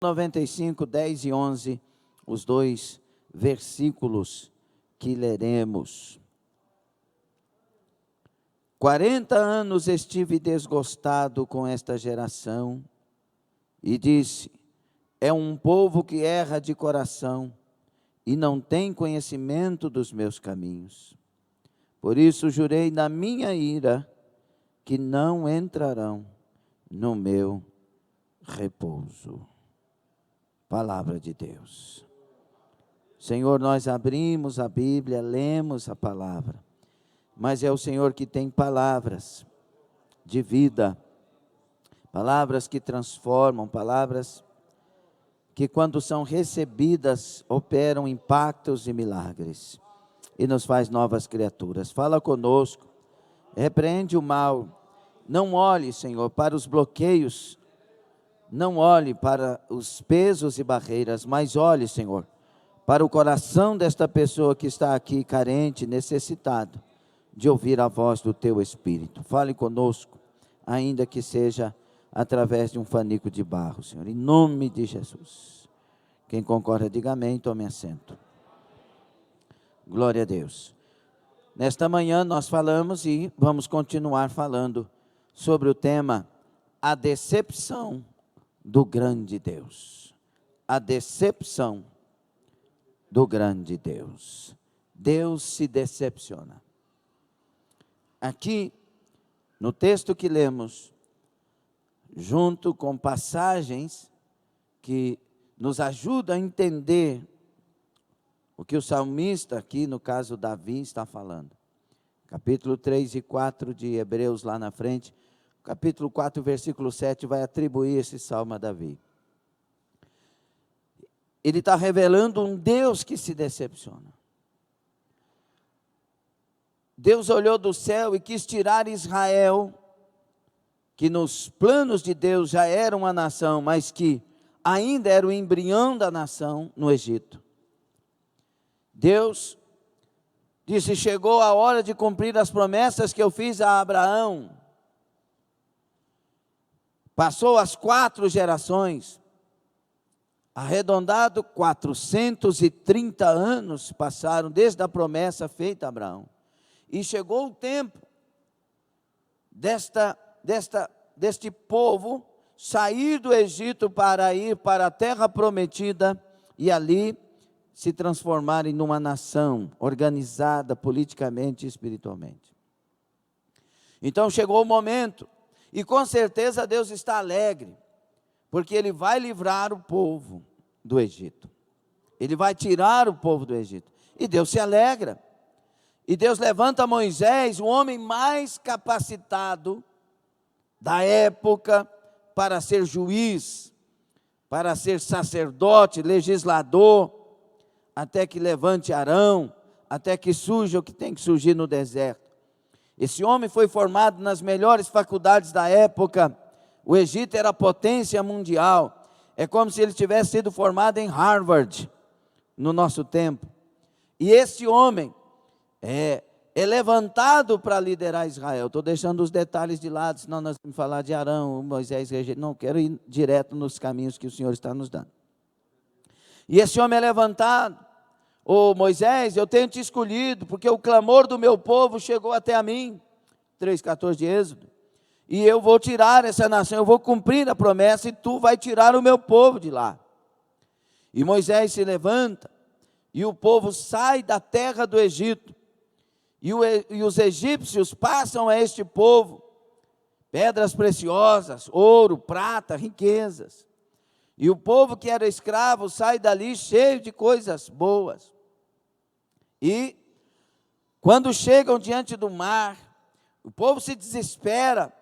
95, 10 e 11, os dois versículos que leremos. 40 anos estive desgostado com esta geração, e disse: é um povo que erra de coração, e não tem conhecimento dos meus caminhos. Por isso jurei na minha ira, que não entrarão no meu repouso. Palavra de Deus. Senhor, nós abrimos a Bíblia, lemos a palavra, mas é o Senhor que tem palavras de vida, palavras que transformam, palavras que quando são recebidas, operam impactos e milagres, e nos faz novas criaturas. Fala conosco, repreende o mal, não olhe, Senhor, para os bloqueios, não olhe para os pesos e barreiras, mas olhe, Senhor, para o coração desta pessoa que está aqui carente, necessitado de ouvir a voz do Teu Espírito. Fale conosco, ainda que seja através de um fanico de barro, Senhor, em nome de Jesus. Quem concorda, diga amém, tome assento. Glória a Deus. Nesta manhã nós falamos e vamos continuar falando sobre o tema a decepção do grande Deus. A decepção do grande Deus. Deus se decepciona. Aqui, no texto que lemos, junto com passagens que nos ajudam a entender o que o salmista, aqui no caso Davi, está falando. Capítulo 3 e 4 de Hebreus lá na frente, capítulo 4, versículo 7, vai atribuir esse salmo a Davi. Ele está revelando um Deus que se decepciona. Deus olhou do céu e quis tirar Israel, que nos planos de Deus já era uma nação, mas que ainda era o embrião da nação no Egito. Deus disse: chegou a hora de cumprir as promessas que eu fiz a Abraão. Passou as 4 gerações, arredondado 430 anos passaram desde a promessa feita a Abraão. E chegou o tempo deste povo sair do Egito para ir para a terra prometida e ali se transformarem numa nação organizada politicamente e espiritualmente. Então chegou o momento, e com certeza Deus está alegre, porque Ele vai livrar o povo do Egito. Ele vai tirar o povo do Egito. E Deus se alegra. E Deus levanta Moisés, o homem mais capacitado da época, para ser juiz, para ser sacerdote, legislador, até que levante Arão, até que surja o que tem que surgir no deserto. Esse homem foi formado nas melhores faculdades da época. O Egito era potência mundial. É como se ele tivesse sido formado em Harvard, no nosso tempo. E esse homem é levantado para liderar Israel. Estou deixando os detalhes de lado, senão nós vamos falar de Arão, Moisés, não, quero ir direto nos caminhos que o Senhor está nos dando. E esse homem é levantado: ô Moisés, eu tenho te escolhido, porque o clamor do meu povo chegou até a mim, 3,14 de Êxodo, e eu vou tirar essa nação, eu vou cumprir a promessa, e tu vai tirar o meu povo de lá. E Moisés se levanta, e o povo sai da terra do Egito, e os egípcios passam a este povo pedras preciosas, ouro, prata, riquezas. E o povo que era escravo sai dali cheio de coisas boas. E quando chegam diante do mar, o povo se desespera,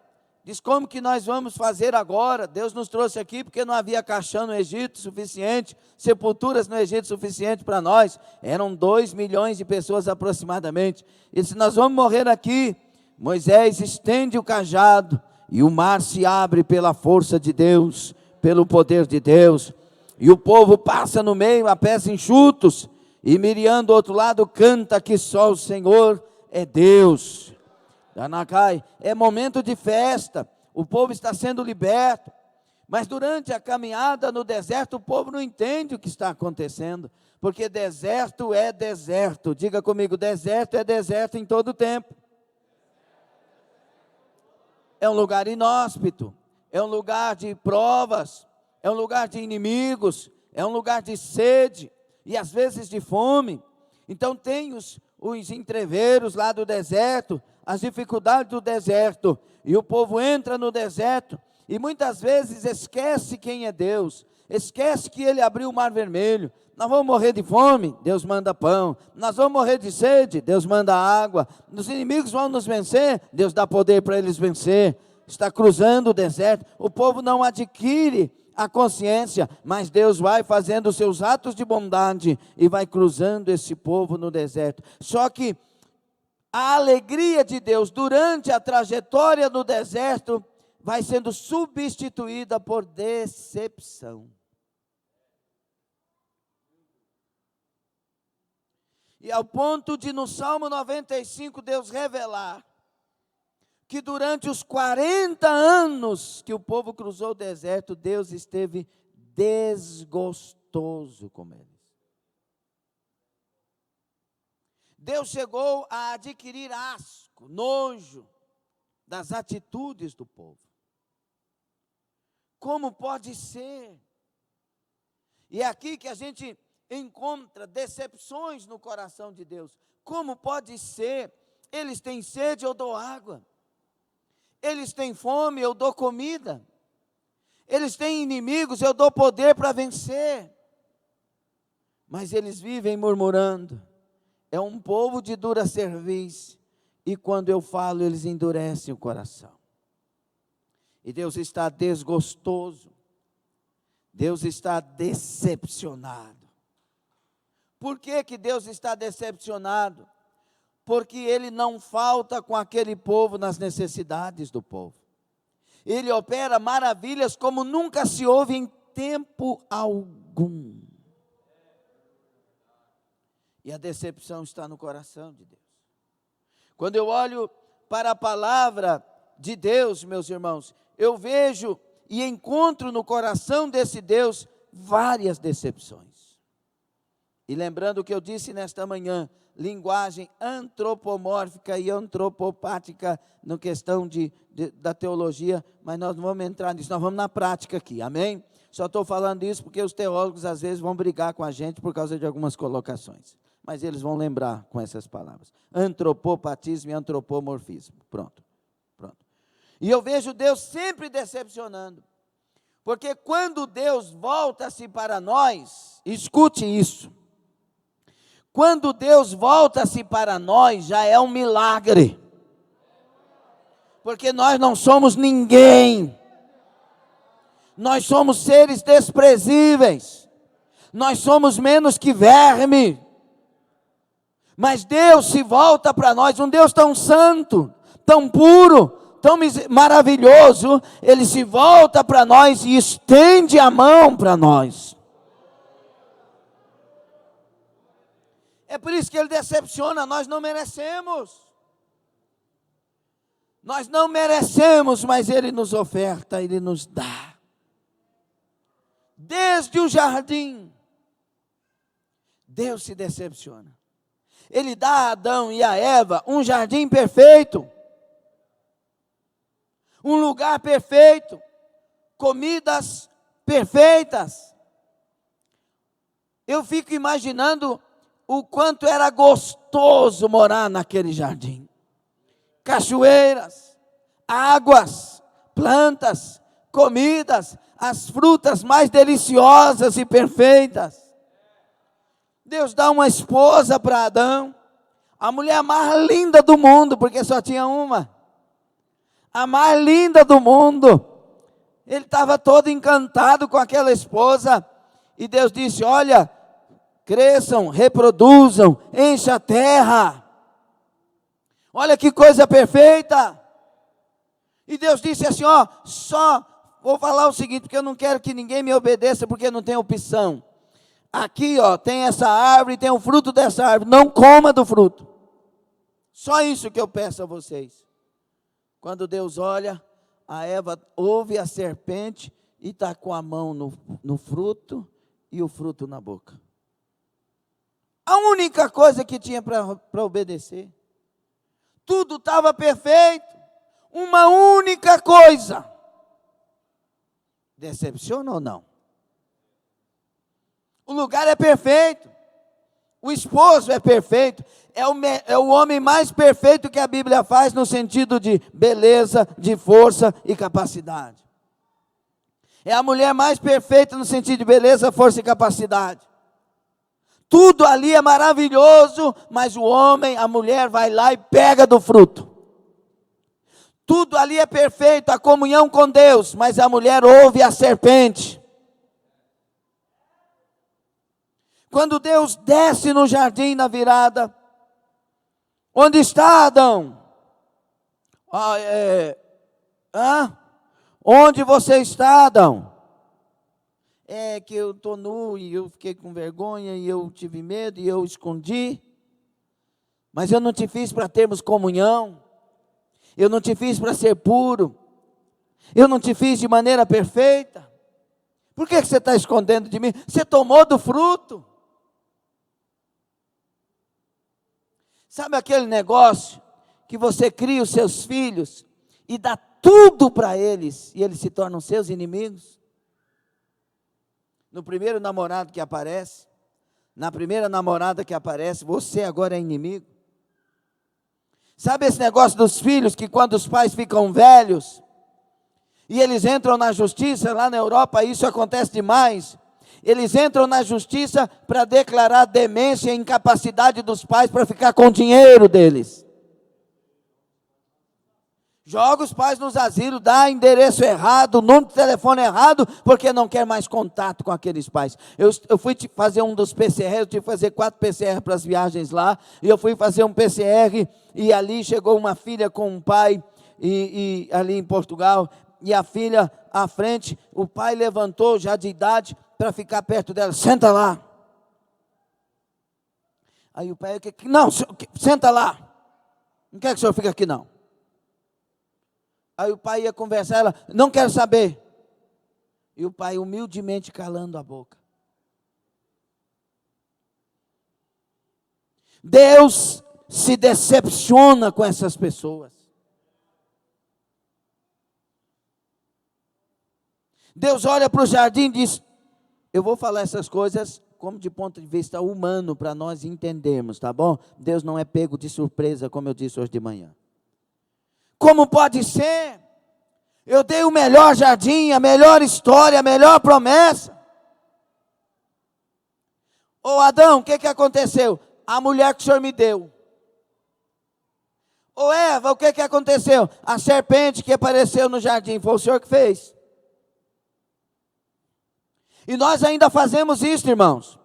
diz: como que nós vamos fazer agora? Deus nos trouxe aqui porque não havia caixão no Egito suficiente, sepulturas no Egito suficiente para nós. Eram 2 milhões de pessoas aproximadamente. Ele disse: nós vamos morrer aqui. Moisés estende o cajado e o mar se abre pela força de Deus, pelo poder de Deus, e o povo passa no meio a pés enxutos, e Miriam do outro lado canta que só o Senhor é Deus. Danacai, é momento de festa, o povo está sendo liberto, Mas durante a caminhada no deserto, o povo não entende o que está acontecendo, porque deserto é deserto. Diga comigo, deserto é deserto em todo tempo. É um lugar inóspito, é um lugar de provas, é um lugar de inimigos, é um lugar de sede e às vezes de fome. Então tem os entreveros lá do deserto, as dificuldades do deserto, e o povo entra no deserto e muitas vezes esquece quem é Deus, esquece que Ele abriu o mar vermelho. Nós vamos morrer de fome, Deus manda pão. Nós vamos morrer de sede, Deus manda água. Os inimigos vão nos vencer, Deus dá poder para eles vencer. Está cruzando o deserto, o povo não adquire a consciência, mas Deus vai fazendo os seus atos de bondade e vai cruzando esse povo no deserto. Só que a alegria de Deus durante a trajetória no deserto vai sendo substituída por decepção. E ao ponto de no Salmo 95 Deus revelar que durante os 40 anos que o povo cruzou o deserto, Deus esteve desgostoso com eles. Deus chegou a adquirir asco, nojo das atitudes do povo. Como pode ser? E é aqui que a gente encontra decepções no coração de Deus. Como pode ser? Eles têm sede, eu dou água. Eles têm fome, eu dou comida. Eles têm inimigos, eu dou poder para vencer. Mas eles vivem murmurando. É um povo de dura cerviz. E quando eu falo, eles endurecem o coração. E Deus está desgostoso. Deus está decepcionado. Por que que Deus está decepcionado? Porque Ele não falta com aquele povo nas necessidades do povo. Ele opera maravilhas como nunca se houve em tempo algum. E a decepção está no coração de Deus. Quando eu olho para a palavra de Deus, meus irmãos, eu vejo e encontro no coração desse Deus várias decepções. E lembrando o que eu disse nesta manhã, linguagem antropomórfica e antropopática na questão da teologia, mas nós não vamos entrar nisso, nós vamos na prática aqui, amém? Só estou falando isso porque os teólogos às vezes vão brigar com a gente por causa de algumas colocações, mas eles vão lembrar com essas palavras, antropopatismo e antropomorfismo, pronto. E eu vejo Deus sempre decepcionando, porque quando Deus volta-se para nós, escute isso, quando Deus volta-se para nós, já é um milagre. Porque nós não somos ninguém. Nós somos seres desprezíveis. Nós somos menos que verme. Mas Deus se volta para nós, um Deus tão santo, tão puro, tão maravilhoso, Ele se volta para nós e estende a mão para nós. É por isso que Ele decepciona, nós não merecemos. Nós não merecemos, mas Ele nos oferta, Ele nos dá. Desde o jardim, Deus se decepciona. Ele dá a Adão e a Eva um jardim perfeito. Um lugar perfeito. Comidas perfeitas. Eu fico imaginando o quanto era gostoso morar naquele jardim. Cachoeiras, águas, plantas, comidas, as frutas mais deliciosas e perfeitas. Deus dá uma esposa para Adão, a mulher mais linda do mundo, porque só tinha uma. A mais linda do mundo. Ele estava todo encantado com aquela esposa, e Deus disse, olha, cresçam, reproduzam, encha a terra. Olha que coisa perfeita. E Deus disse assim, vou falar o seguinte, porque eu não quero que ninguém me obedeça, porque não tem opção. Aqui, tem essa árvore, tem o fruto dessa árvore, não coma do fruto. Só isso que eu peço a vocês. Quando Deus olha, a Eva ouve a serpente e está com a mão no fruto e o fruto na boca. A única coisa que tinha para obedecer. Tudo estava perfeito. Uma única coisa. Decepciona ou não? O lugar é perfeito. O esposo é perfeito. É o homem mais perfeito que a Bíblia faz no sentido de beleza, de força e capacidade. É a mulher mais perfeita no sentido de beleza, força e capacidade. Tudo ali é maravilhoso, mas o homem, a mulher vai lá e pega do fruto. Tudo ali é perfeito, a comunhão com Deus, mas a mulher ouve a serpente. Quando Deus desce no jardim na virada, onde está Adão? Onde você está, Adão? É que eu estou nu e eu fiquei com vergonha e eu tive medo e eu escondi. Mas eu não te fiz para termos comunhão. Eu não te fiz para ser puro. Eu não te fiz de maneira perfeita. Por que você está escondendo de mim? Você tomou do fruto. Sabe aquele negócio que você cria os seus filhos e dá tudo para eles e eles se tornam seus inimigos? No primeiro namorado que aparece, na primeira namorada que aparece, você agora é inimigo. Sabe esse negócio dos filhos que quando os pais ficam velhos e eles entram na justiça, lá na Europa isso acontece demais. Eles entram na justiça para declarar demência e incapacidade dos pais para ficar com o dinheiro deles. Joga os pais nos asilos, dá endereço errado, número de telefone errado, porque não quer mais contato com aqueles pais. Eu fui fazer um dos PCR, eu tive que fazer 4 PCR para as viagens lá, e eu fui fazer um PCR, e ali chegou uma filha com um pai, e ali em Portugal, e a filha à frente, o pai levantou já de idade, para ficar perto dela, senta lá. Aí o pai, não, senta lá, não quer que o senhor fique aqui não. Aí o pai ia conversar, ela, não quero saber. E o pai humildemente calando a boca. Deus se decepciona com essas pessoas. Deus olha para o jardim e diz, eu vou falar essas coisas como de ponto de vista humano, para nós entendermos, tá bom? Deus não é pego de surpresa, como eu disse hoje de manhã. Como pode ser? Eu dei o melhor jardim, a melhor história, a melhor promessa. Ô Adão, o que aconteceu? A mulher que o Senhor me deu. Ô Eva, o que aconteceu? A serpente que apareceu no jardim, foi o Senhor que fez. E nós ainda fazemos isso, irmãos.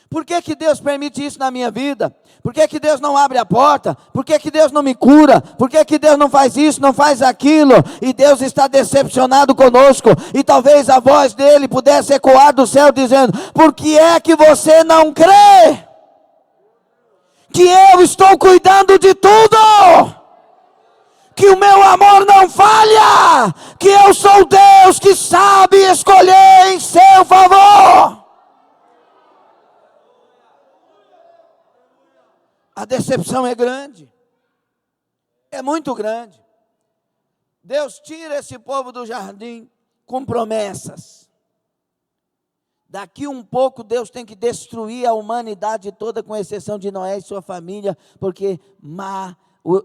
Por que Deus permite isso na minha vida? Por que Deus não abre a porta? Por que Deus não me cura? Por que Deus não faz isso, não faz aquilo? E Deus está decepcionado conosco. E talvez a voz dele pudesse ecoar do céu dizendo, por que é que você não crê? Que eu estou cuidando de tudo. Que o meu amor não falha. Que eu sou Deus que sabe escolher em seu favor. A decepção é grande, é muito grande. Deus tira esse povo do jardim com promessas. Daqui um pouco Deus tem que destruir a humanidade toda, com exceção de Noé e sua família, porque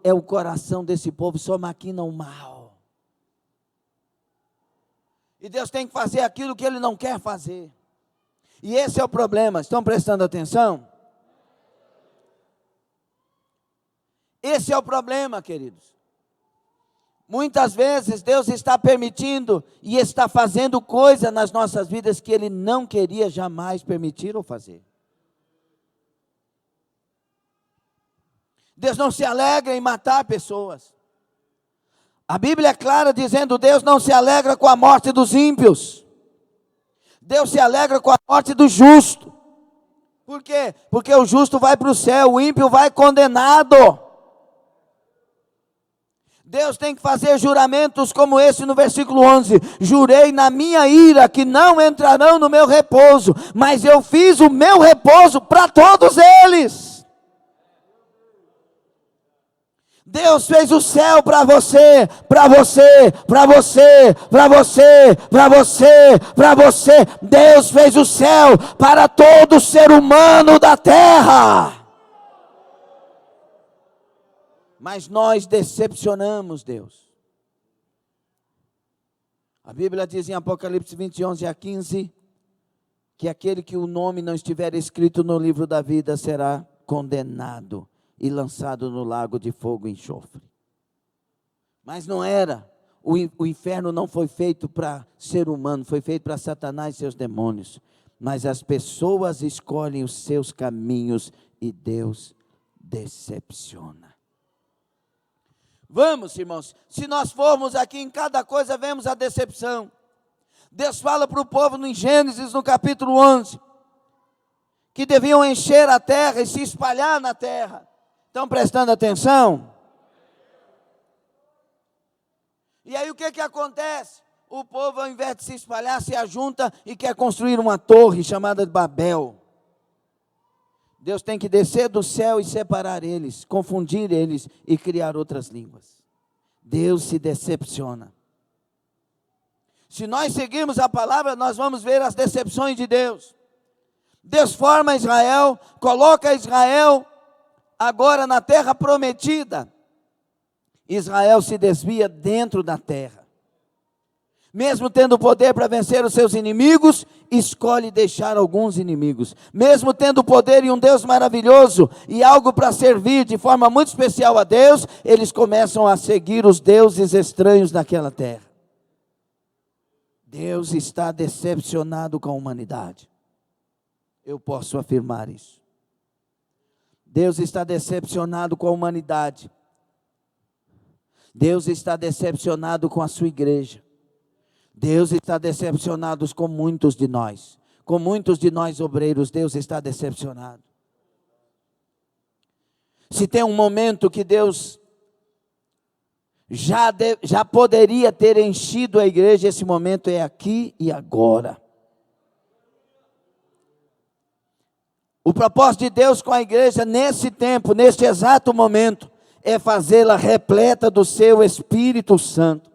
é o coração desse povo, só maquina o mal. E Deus tem que fazer aquilo que Ele não quer fazer. E esse é o problema, estão prestando atenção? Esse é o problema, queridos. Muitas vezes Deus está permitindo e está fazendo coisa nas nossas vidas que Ele não queria jamais permitir ou fazer. Deus não se alegra em matar pessoas. A Bíblia é clara dizendo, Deus não se alegra com a morte dos ímpios. Deus se alegra com a morte do justo. Por quê? Porque o justo vai para o céu, o ímpio vai condenado. Deus tem que fazer juramentos como esse no versículo 11. Jurei na minha ira que não entrarão no meu repouso, mas eu fiz o meu repouso para todos eles. Deus fez o céu para você, para você, para você, para você, para você, para você. Deus fez o céu para todo ser humano da terra. Mas nós decepcionamos Deus. A Bíblia diz em Apocalipse 20, 11 a 15, que aquele que o nome não estiver escrito no livro da vida será condenado e lançado no lago de fogo e enxofre. Mas não era, o inferno não foi feito para ser humano, foi feito para Satanás e seus demônios. Mas as pessoas escolhem os seus caminhos e Deus decepciona. Vamos, irmãos, se nós formos aqui em cada coisa, vemos a decepção. Deus fala para o povo em Gênesis, no capítulo 11, que deviam encher a terra e se espalhar na terra. Estão prestando atenção? E aí o que acontece? O povo, ao invés de se espalhar, se ajunta e quer construir uma torre chamada de Babel. Deus tem que descer do céu e separar eles, confundir eles e criar outras línguas. Deus se decepciona. Se nós seguirmos a palavra, nós vamos ver as decepções de Deus. Deus forma Israel, coloca Israel agora na terra prometida. Israel se desvia dentro da terra. Mesmo tendo poder para vencer os seus inimigos, escolhe deixar alguns inimigos. Mesmo tendo poder e um Deus maravilhoso e algo para servir de forma muito especial a Deus, eles começam a seguir os deuses estranhos daquela terra. Deus está decepcionado com a humanidade. Eu posso afirmar isso. Deus está decepcionado com a humanidade. Deus está decepcionado com a sua igreja. Deus está decepcionado com muitos de nós obreiros, Deus está decepcionado. Se tem um momento que Deus já poderia ter enchido a igreja, esse momento é aqui e agora. O propósito de Deus com a igreja nesse tempo, neste exato momento, é fazê-la repleta do seu Espírito Santo.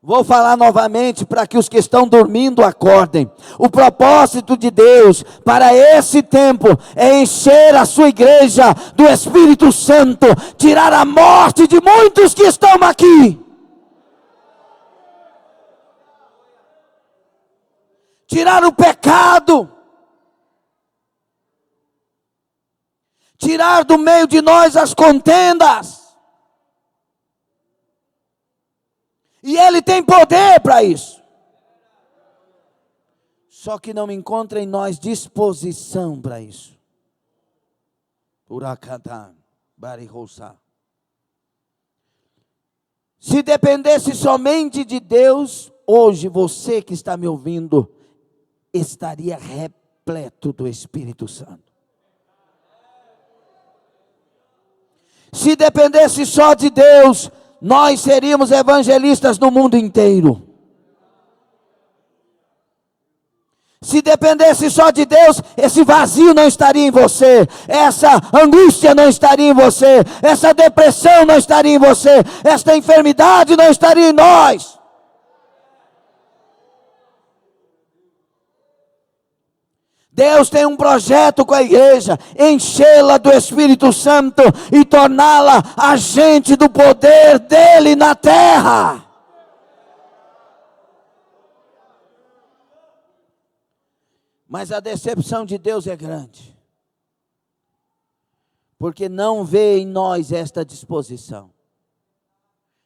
Vou falar novamente para que os que estão dormindo acordem. O propósito de Deus para esse tempo é encher a sua igreja do Espírito Santo, tirar a morte de muitos que estão aqui. Tirar o pecado. Tirar do meio de nós as contendas. E Ele tem poder para isso. Só que não encontra em nós disposição para isso. Se dependesse somente de Deus, hoje você que está me ouvindo, estaria repleto do Espírito Santo. Se dependesse só de Deus, nós seríamos evangelistas no mundo inteiro. Se dependesse só de Deus, esse vazio não estaria em você, essa angústia não estaria em você, essa depressão não estaria em você, esta enfermidade não estaria em nós. Deus tem um projeto com a igreja, enchê-la do Espírito Santo e torná-la agente do poder dele na terra. Mas a decepção de Deus é grande, porque não vê em nós esta disposição.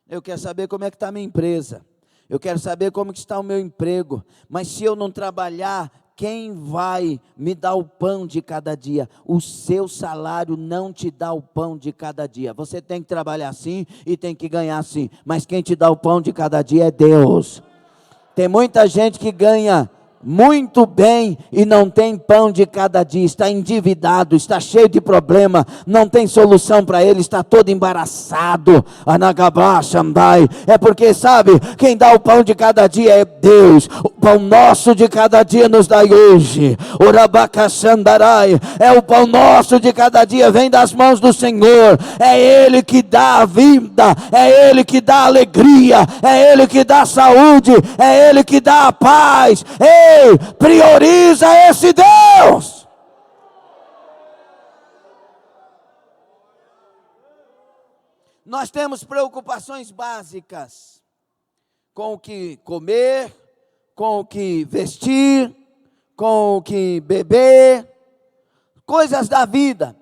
Eu quero saber como é que está a minha empresa, eu quero saber como que está o meu emprego, mas se eu não trabalhar, quem vai me dar o pão de cada dia? O seu salário não te dá o pão de cada dia. Você tem que trabalhar sim e tem que ganhar sim, mas quem te dá o pão de cada dia é Deus. Tem muita gente que ganha muito bem e não tem pão de cada dia, está endividado, está cheio de problema, não tem solução para ele, está todo embaraçado. É porque sabe, quem dá o pão de cada dia é Deus. O pão nosso de cada dia nos dai hoje. É o pão nosso de cada dia, vem das mãos do Senhor. É Ele que dá a vida, é Ele que dá a alegria, é Ele que dá a saúde, é Ele que dá a paz. Ei, prioriza esse Deus. Nós temos preocupações básicas com o que comer, com o que vestir, com o que beber, coisas da vida.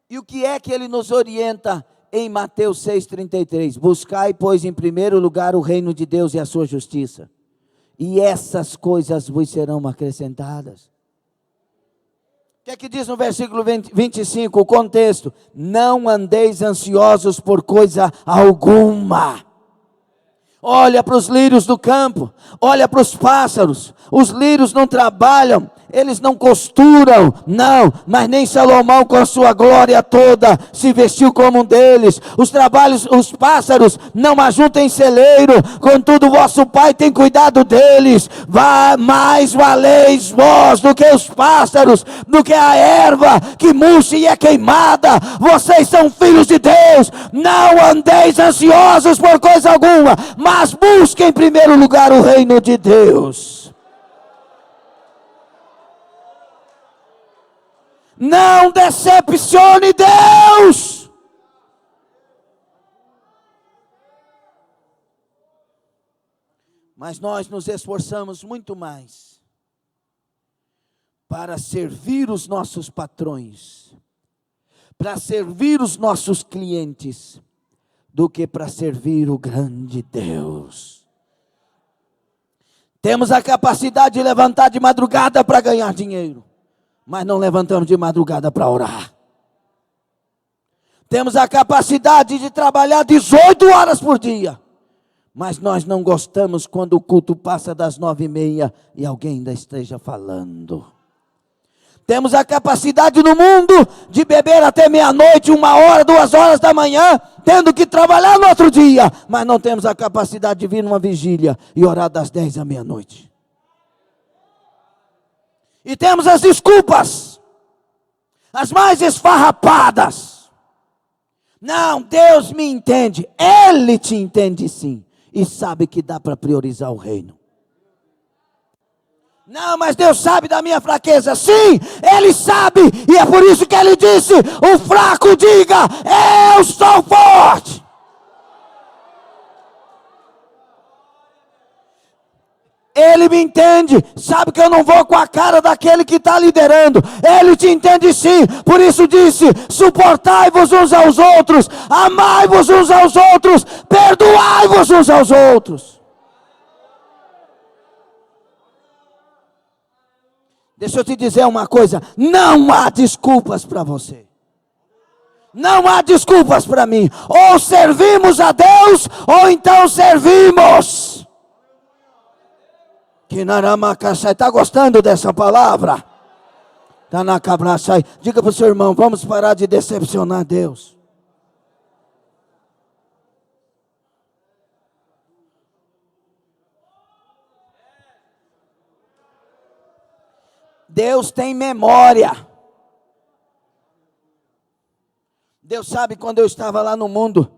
E o que é que ele nos orienta em Mateus 6,33? Buscai, pois, em primeiro lugar o reino de Deus e a sua justiça, e essas coisas vos serão acrescentadas. O que é que diz no versículo 25, o contexto? Não andeis ansiosos por coisa alguma. Olha para os lírios do campo, olha para os pássaros. Os lírios não trabalham, eles não costuram, não, mas nem Salomão com a sua glória toda se vestiu como um deles. Os pássaros não ajuntam em celeiro, contudo vosso Pai tem cuidado deles. Mais valeis vós do que os pássaros, do que a erva que murcha e é queimada. Vocês são filhos de Deus, não andeis ansiosos por coisa alguma, mas busquem em primeiro lugar o reino de Deus. Não decepcione Deus. Mas nós nos esforçamos muito mais para servir os nossos patrões, para servir os nossos clientes, do que para servir o grande Deus. Temos a capacidade de levantar de madrugada para ganhar dinheiro, mas não levantamos de madrugada para orar. Temos a capacidade de trabalhar 18 horas por dia, mas nós não gostamos quando o culto passa das 9h30 e alguém ainda esteja falando. Temos a capacidade no mundo de beber até meia-noite, 1h, 2h da manhã, tendo que trabalhar no outro dia, mas não temos a capacidade de vir numa vigília e orar das 10 à meia-noite. E temos as desculpas, as mais esfarrapadas. Não, Deus me entende. Ele te entende sim, e sabe que dá para priorizar o reino. Não, mas Deus sabe da minha fraqueza. Sim, Ele sabe, e é por isso que Ele disse: o fraco diga, eu sou forte. Ele me entende, sabe que eu não vou com a cara daquele que está liderando. Ele te entende sim, por isso disse: suportai-vos uns aos outros, amai-vos uns aos outros, perdoai-vos uns aos outros. Deixa eu te dizer uma coisa, não há desculpas para você. Não há desculpas para mim. Ou servimos a Deus, ou então servimos. Está gostando dessa palavra? Está na cabraçai. Diga para o seu irmão: vamos parar de decepcionar Deus. Deus tem memória. Deus sabe quando eu estava lá no mundo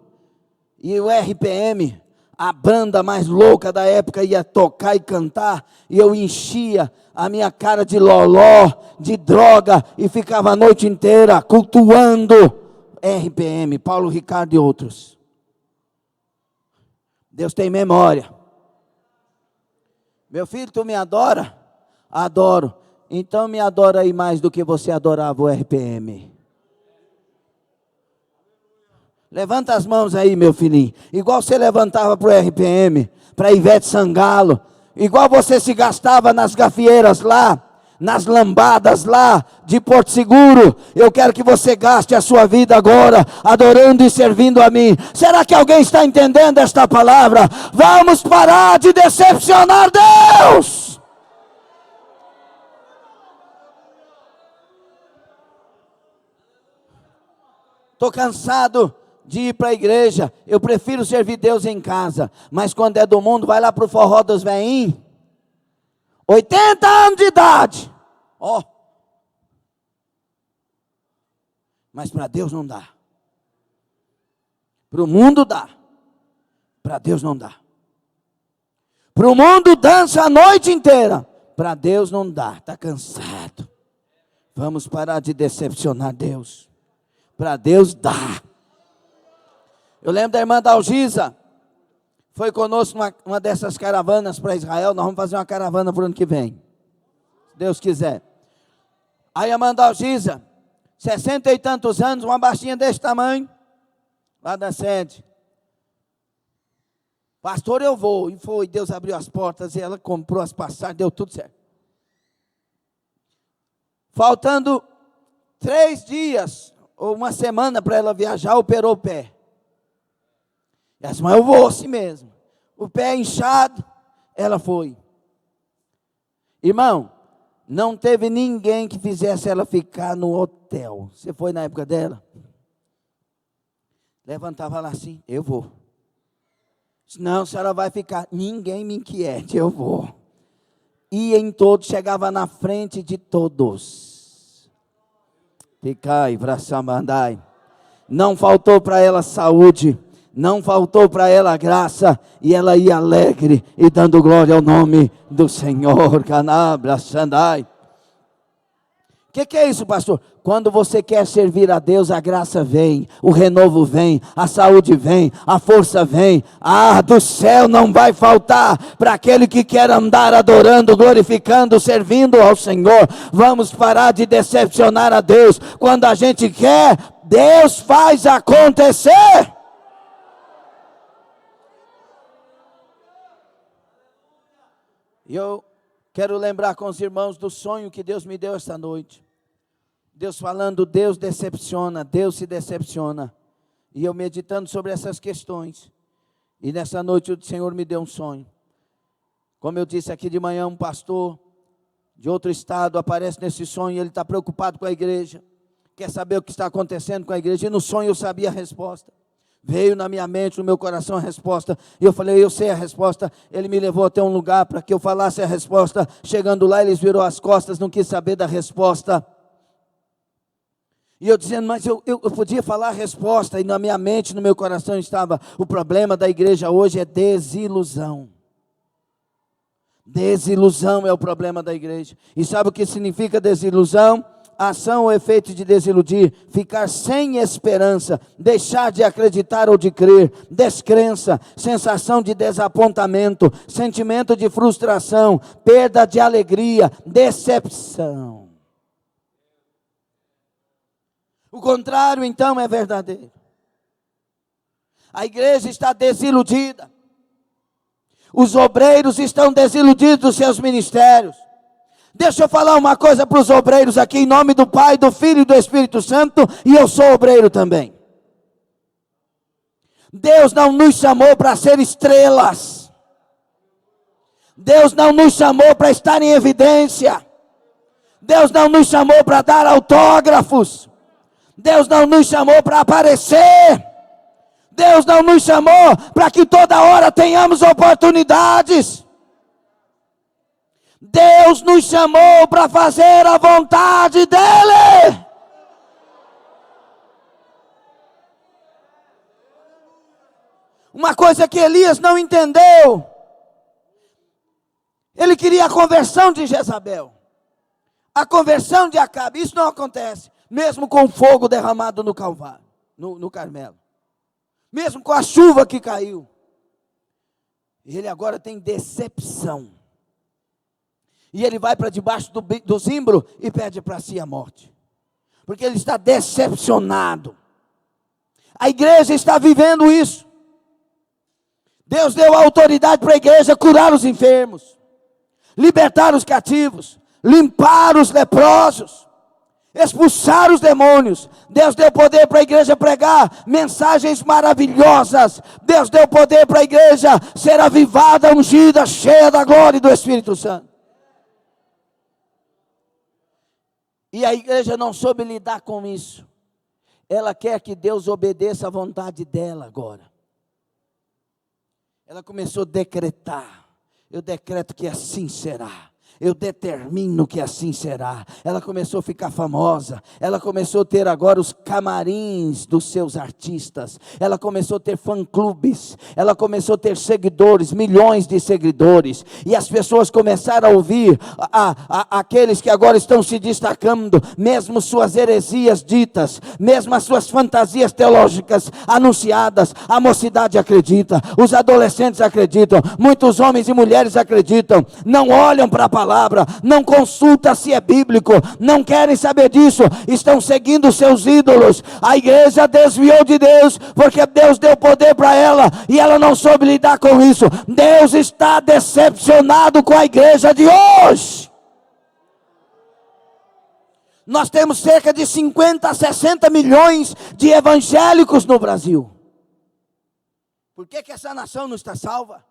e o RPM, a banda mais louca da época, ia tocar e cantar, e eu enchia a minha cara de loló, de droga, e ficava a noite inteira cultuando RPM, Paulo Ricardo e outros. Deus tem memória. Meu filho, tu me adora? Adoro. Então me adora aí mais do que você adorava o RPM. Levanta as mãos aí, meu filhinho. Igual você levantava para o RPM, para Ivete Sangalo. Igual você se gastava nas gafieiras lá, nas lambadas lá de Porto Seguro. Eu quero que você gaste a sua vida agora, adorando e servindo a mim. Será que alguém está entendendo esta palavra? Vamos parar de decepcionar Deus. estou cansado de ir para a igreja, eu prefiro servir Deus em casa. Mas quando é do mundo, vai lá para o forró dos veinhos, 80 anos de idade, ó. Mas para Deus não dá. Para o mundo dá, para Deus não dá. Para o mundo dança a noite inteira, para Deus não dá, está cansado. Vamos parar de decepcionar Deus. Para Deus dá. Eu lembro da irmã Dalgisa, foi conosco uma dessas caravanas para Israel. Nós vamos fazer uma caravana para o ano que vem, se Deus quiser. Aí a irmã Dalgisa, 60 e tantos anos, uma baixinha desse tamanho, lá da sede. Pastor, eu vou. E foi, Deus abriu as portas e ela comprou as passagens, deu tudo certo. Faltando 3 dias, ou uma semana para ela viajar, operou o pé. E ela disse, mas eu vou assim mesmo. O pé inchado, ela foi. Irmão, não teve ninguém que fizesse ela ficar no hotel. Você foi na época dela? Levantava lá assim, eu vou. Não, a senhora vai ficar. Ninguém me inquiete, eu vou. Ia em todos, chegava na frente de todos. Ficai, braçamandai. Não faltou para ela saúde, não faltou para ela graça, e ela ia alegre e dando glória ao nome do Senhor. Canabra, Sandai. O que é isso, pastor? Quando você quer servir a Deus, a graça vem, o renovo vem, a saúde vem, a força vem. Do céu não vai faltar para aquele que quer andar adorando, glorificando, servindo ao Senhor. Vamos parar de decepcionar a Deus. Quando a gente quer, Deus faz acontecer. E eu quero lembrar com os irmãos do sonho que Deus me deu esta noite. Deus falando, Deus decepciona, Deus se decepciona. E eu meditando sobre essas questões. E nessa noite o Senhor me deu um sonho. Como eu disse aqui de manhã, um pastor de outro estado aparece nesse sonho e ele está preocupado com a igreja. Quer saber o que está acontecendo com a igreja. E no sonho eu sabia a resposta. Veio na minha mente, no meu coração a resposta. E eu falei, eu sei a resposta. Ele me levou até um lugar para que eu falasse a resposta. Chegando lá, eles virou as costas, não quis saber da resposta. E eu dizendo, mas eu podia falar a resposta. E na minha mente, no meu coração estava, o problema da igreja hoje é desilusão. Desilusão é o problema da igreja. E sabe o que significa desilusão? Ação ou efeito de desiludir, ficar sem esperança, deixar de acreditar ou de crer, descrença, sensação de desapontamento, sentimento de frustração, perda de alegria, decepção. O contrário, então, é verdadeiro. A igreja está desiludida. Os obreiros estão desiludidos dos seus ministérios. Deixa eu falar uma coisa para os obreiros aqui, em nome do Pai, do Filho e do Espírito Santo, e eu sou obreiro também. Deus não nos chamou para ser estrelas. Deus não nos chamou para estar em evidência. Deus não nos chamou para dar autógrafos. Deus não nos chamou para aparecer. Deus não nos chamou para que toda hora tenhamos oportunidades. Deus nos chamou para fazer a vontade dEle. Uma coisa que Elias não entendeu. Ele queria a conversão de Jezabel. A conversão de Acabe. Isso não acontece. Mesmo com o fogo derramado no Calvário, no Carmelo. Mesmo com a chuva que caiu. Ele agora tem decepção. E ele vai para debaixo do zimbro e pede para si a morte. Porque ele está decepcionado. A igreja está vivendo isso. Deus deu autoridade para a igreja curar os enfermos, libertar os cativos, limpar os leprosos, expulsar os demônios. Deus deu poder para a igreja pregar mensagens maravilhosas. Deus deu poder para a igreja ser avivada, ungida, cheia da glória e do Espírito Santo. E a igreja não soube lidar com isso. Ela quer que Deus obedeça à vontade dela agora. Ela começou a decretar. Eu decreto que assim será. Eu determino que assim será. Ela começou a ficar famosa. Ela começou a ter agora os camarins dos seus artistas. Ela começou a ter fã-clubes. Ela começou a ter seguidores, milhões de seguidores. E as pessoas começaram a ouvir aqueles que agora estão se destacando, mesmo suas heresias ditas, mesmo as suas fantasias teológicas anunciadas. A mocidade acredita, os adolescentes acreditam, muitos homens e mulheres acreditam. Não olham para a palavra, não consulta se é bíblico, não querem saber disso, estão seguindo seus ídolos. A igreja desviou de Deus, porque Deus deu poder para ela, e ela não soube lidar com isso. Deus está decepcionado com a igreja de hoje. Nós temos cerca de 50 a 60 milhões de evangélicos no Brasil. Por que essa nação não está salva?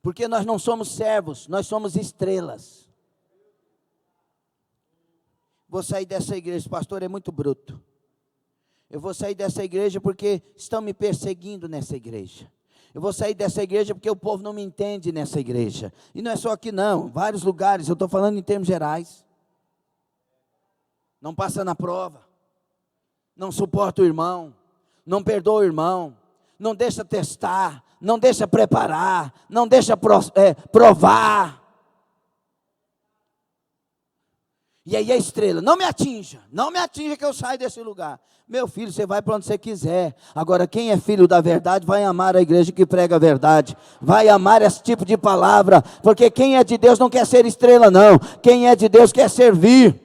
Porque nós não somos servos, nós somos estrelas. Vou sair dessa igreja, pastor, é muito bruto. Eu vou sair dessa igreja porque estão me perseguindo nessa igreja. Eu vou sair dessa igreja porque o povo não me entende nessa igreja. E não é só aqui não, vários lugares, eu estou falando em termos gerais. Não passa na prova, não suporta o irmão, não perdoa o irmão, não deixa testar, não deixa preparar, não deixa provar. E aí a estrela, não me atinja que eu saio desse lugar. Meu filho, você vai para onde você quiser. Agora, quem é filho da verdade vai amar a igreja que prega a verdade, vai amar esse tipo de palavra, porque quem é de Deus não quer ser estrela não, quem é de Deus quer servir.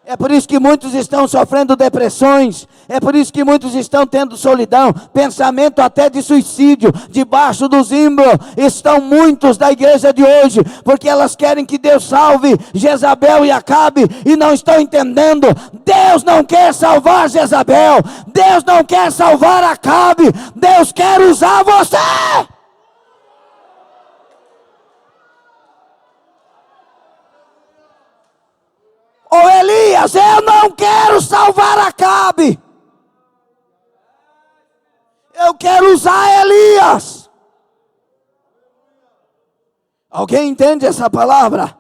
É por isso que muitos estão sofrendo depressões, é por isso que muitos estão tendo solidão, pensamento até de suicídio, debaixo do zimbro. Estão muitos da igreja de hoje, porque elas querem que Deus salve Jezabel e Acabe, e não estão entendendo. Deus não quer salvar Jezabel, Deus não quer salvar Acabe, Deus quer usar você. Ô Elias, eu não quero salvar Acabe, eu quero usar Elias. Alguém entende essa palavra?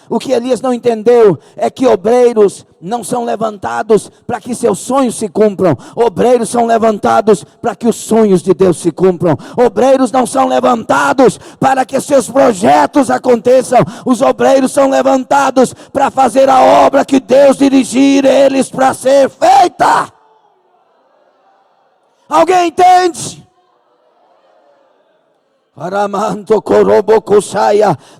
O que Elias não entendeu é que obreiros não são levantados para que seus sonhos se cumpram. Obreiros são levantados para que os sonhos de Deus se cumpram. Obreiros não são levantados para que seus projetos aconteçam. Os obreiros são levantados para fazer a obra que Deus dirigir eles para ser feita. Alguém entende?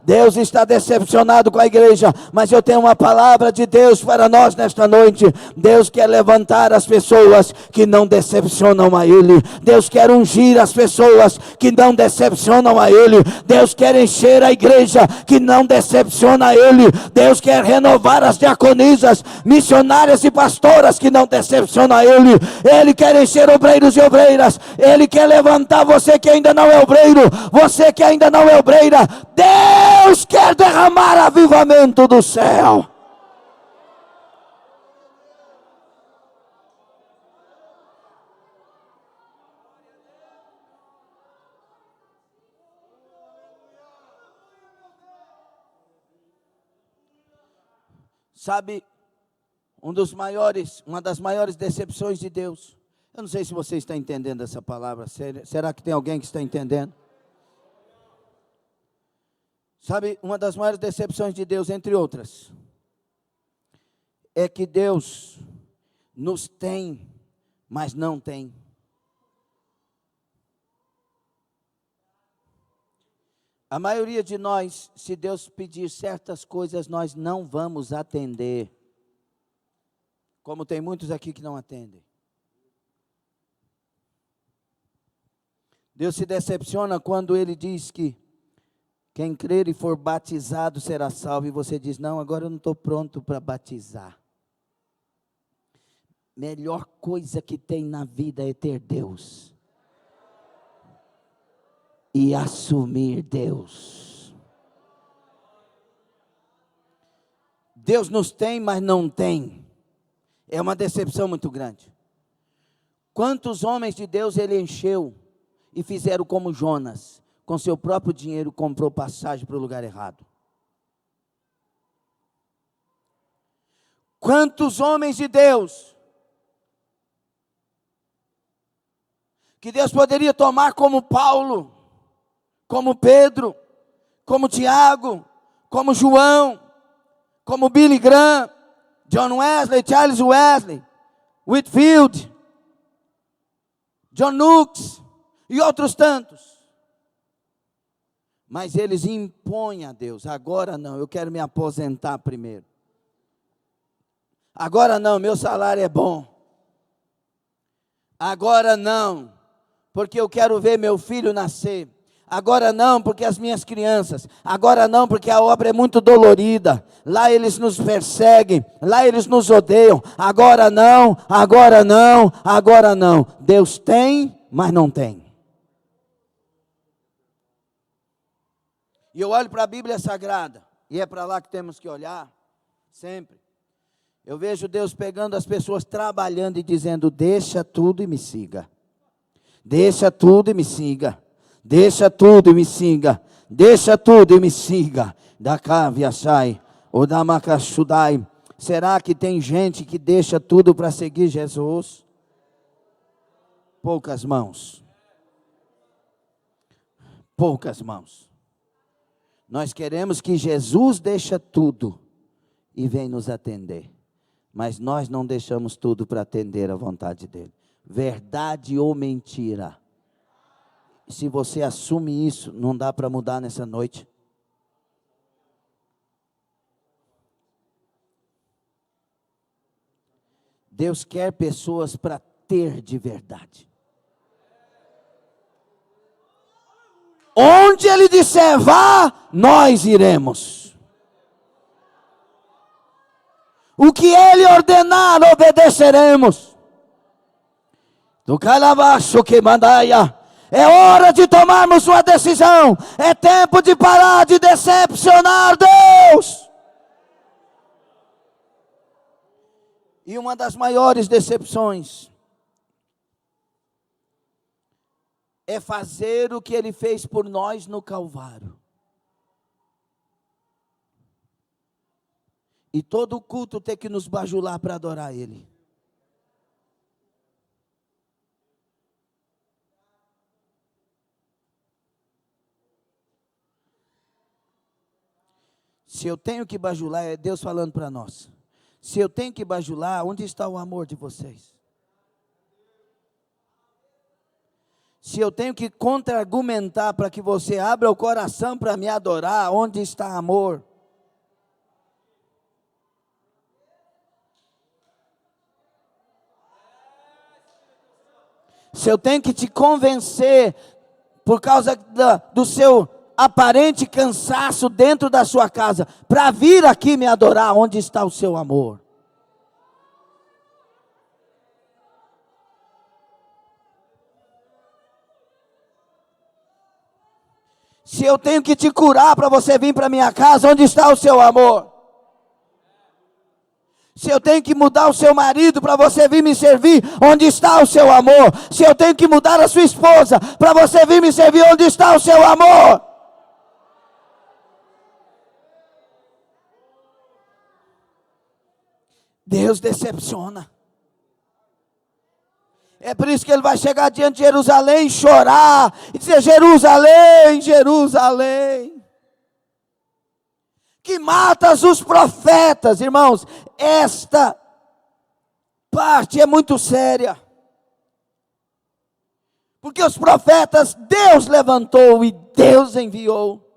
Deus está decepcionado com a igreja, mas eu tenho uma palavra de Deus para nós nesta noite. Deus quer levantar as pessoas que não decepcionam a Ele. Deus quer ungir as pessoas que não decepcionam a Ele. Deus quer encher a igreja que não decepciona a Ele. Deus quer renovar as diaconisas, missionárias e pastoras que não decepcionam a Ele. Ele quer encher obreiros e obreiras. Ele quer levantar você que ainda não é obreiro, você que ainda não é obreira. Deus quer derramar avivamento do céu. Sabe, uma das maiores decepções de Deus. Eu não sei se você está entendendo essa palavra. Será que tem alguém que está entendendo? Sabe, uma das maiores decepções de Deus, entre outras, é que Deus nos tem, mas não tem. A maioria de nós, se Deus pedir certas coisas, nós não vamos atender. Como tem muitos aqui que não atendem. Deus se decepciona quando Ele diz que quem crer e for batizado será salvo. E você diz, não, agora eu não estou pronto para batizar. Melhor coisa que tem na vida é ter Deus. E assumir Deus. Deus nos tem, mas não tem. É uma decepção muito grande. Quantos homens de Deus ele encheu e fizeram como Jonas, com seu próprio dinheiro comprou passagem para o lugar errado? Quantos homens de Deus que Deus poderia tomar como Paulo, como Pedro, como Tiago, como João, como Billy Graham, John Wesley, Charles Wesley, Whitefield, John Knox e outros tantos. Mas eles impõem a Deus: agora não, eu quero me aposentar primeiro. Agora não, meu salário é bom. Agora não, porque eu quero ver meu filho nascer. Agora não, porque as minhas crianças. Agora não, porque a obra é muito dolorida. Lá eles nos perseguem, lá eles nos odeiam. Agora não, agora não, agora não. Deus tem, mas não tem. E eu olho para a Bíblia Sagrada, e é para lá que temos que olhar, sempre. Eu vejo Deus pegando as pessoas trabalhando e dizendo: deixa tudo e me siga. Deixa tudo e me siga. Deixa tudo e me siga. Deixa tudo e me siga. Da Kaviachai, ou da Makashudai. Será que tem gente que deixa tudo para seguir Jesus? Poucas mãos. Poucas mãos. Nós queremos que Jesus deixe tudo e vem nos atender. Mas nós não deixamos tudo para atender a vontade dele. Verdade ou mentira? Se você assume isso, não dá para mudar nessa noite. Deus quer pessoas para ter de verdade. Onde Ele disser vá, nós iremos. O que Ele ordenar, obedeceremos. Do calabaço que mandaia. É hora de tomarmos uma decisão. É tempo de parar de decepcionar Deus. E uma das maiores decepções é fazer o que Ele fez por nós no Calvário. E todo culto ter que nos bajular para adorar Ele. Se eu tenho que bajular, é Deus falando para nós. Se eu tenho que bajular, onde está o amor de vocês? Se eu tenho que contra-argumentar para que você abra o coração para me adorar, onde está amor? Se eu tenho que te convencer por causa do seu aparente cansaço dentro da sua casa, para vir aqui me adorar, onde está o seu amor? Se eu tenho que te curar para você vir para minha casa, onde está o seu amor? Se eu tenho que mudar o seu marido para você vir me servir, onde está o seu amor? Se eu tenho que mudar a sua esposa para você vir me servir, onde está o seu amor? Deus decepciona. É por isso que Ele vai chegar diante de Jerusalém, chorar e dizer: Jerusalém, Jerusalém, que matas os profetas. Irmãos, esta parte é muito séria. Porque os profetas Deus levantou e Deus enviou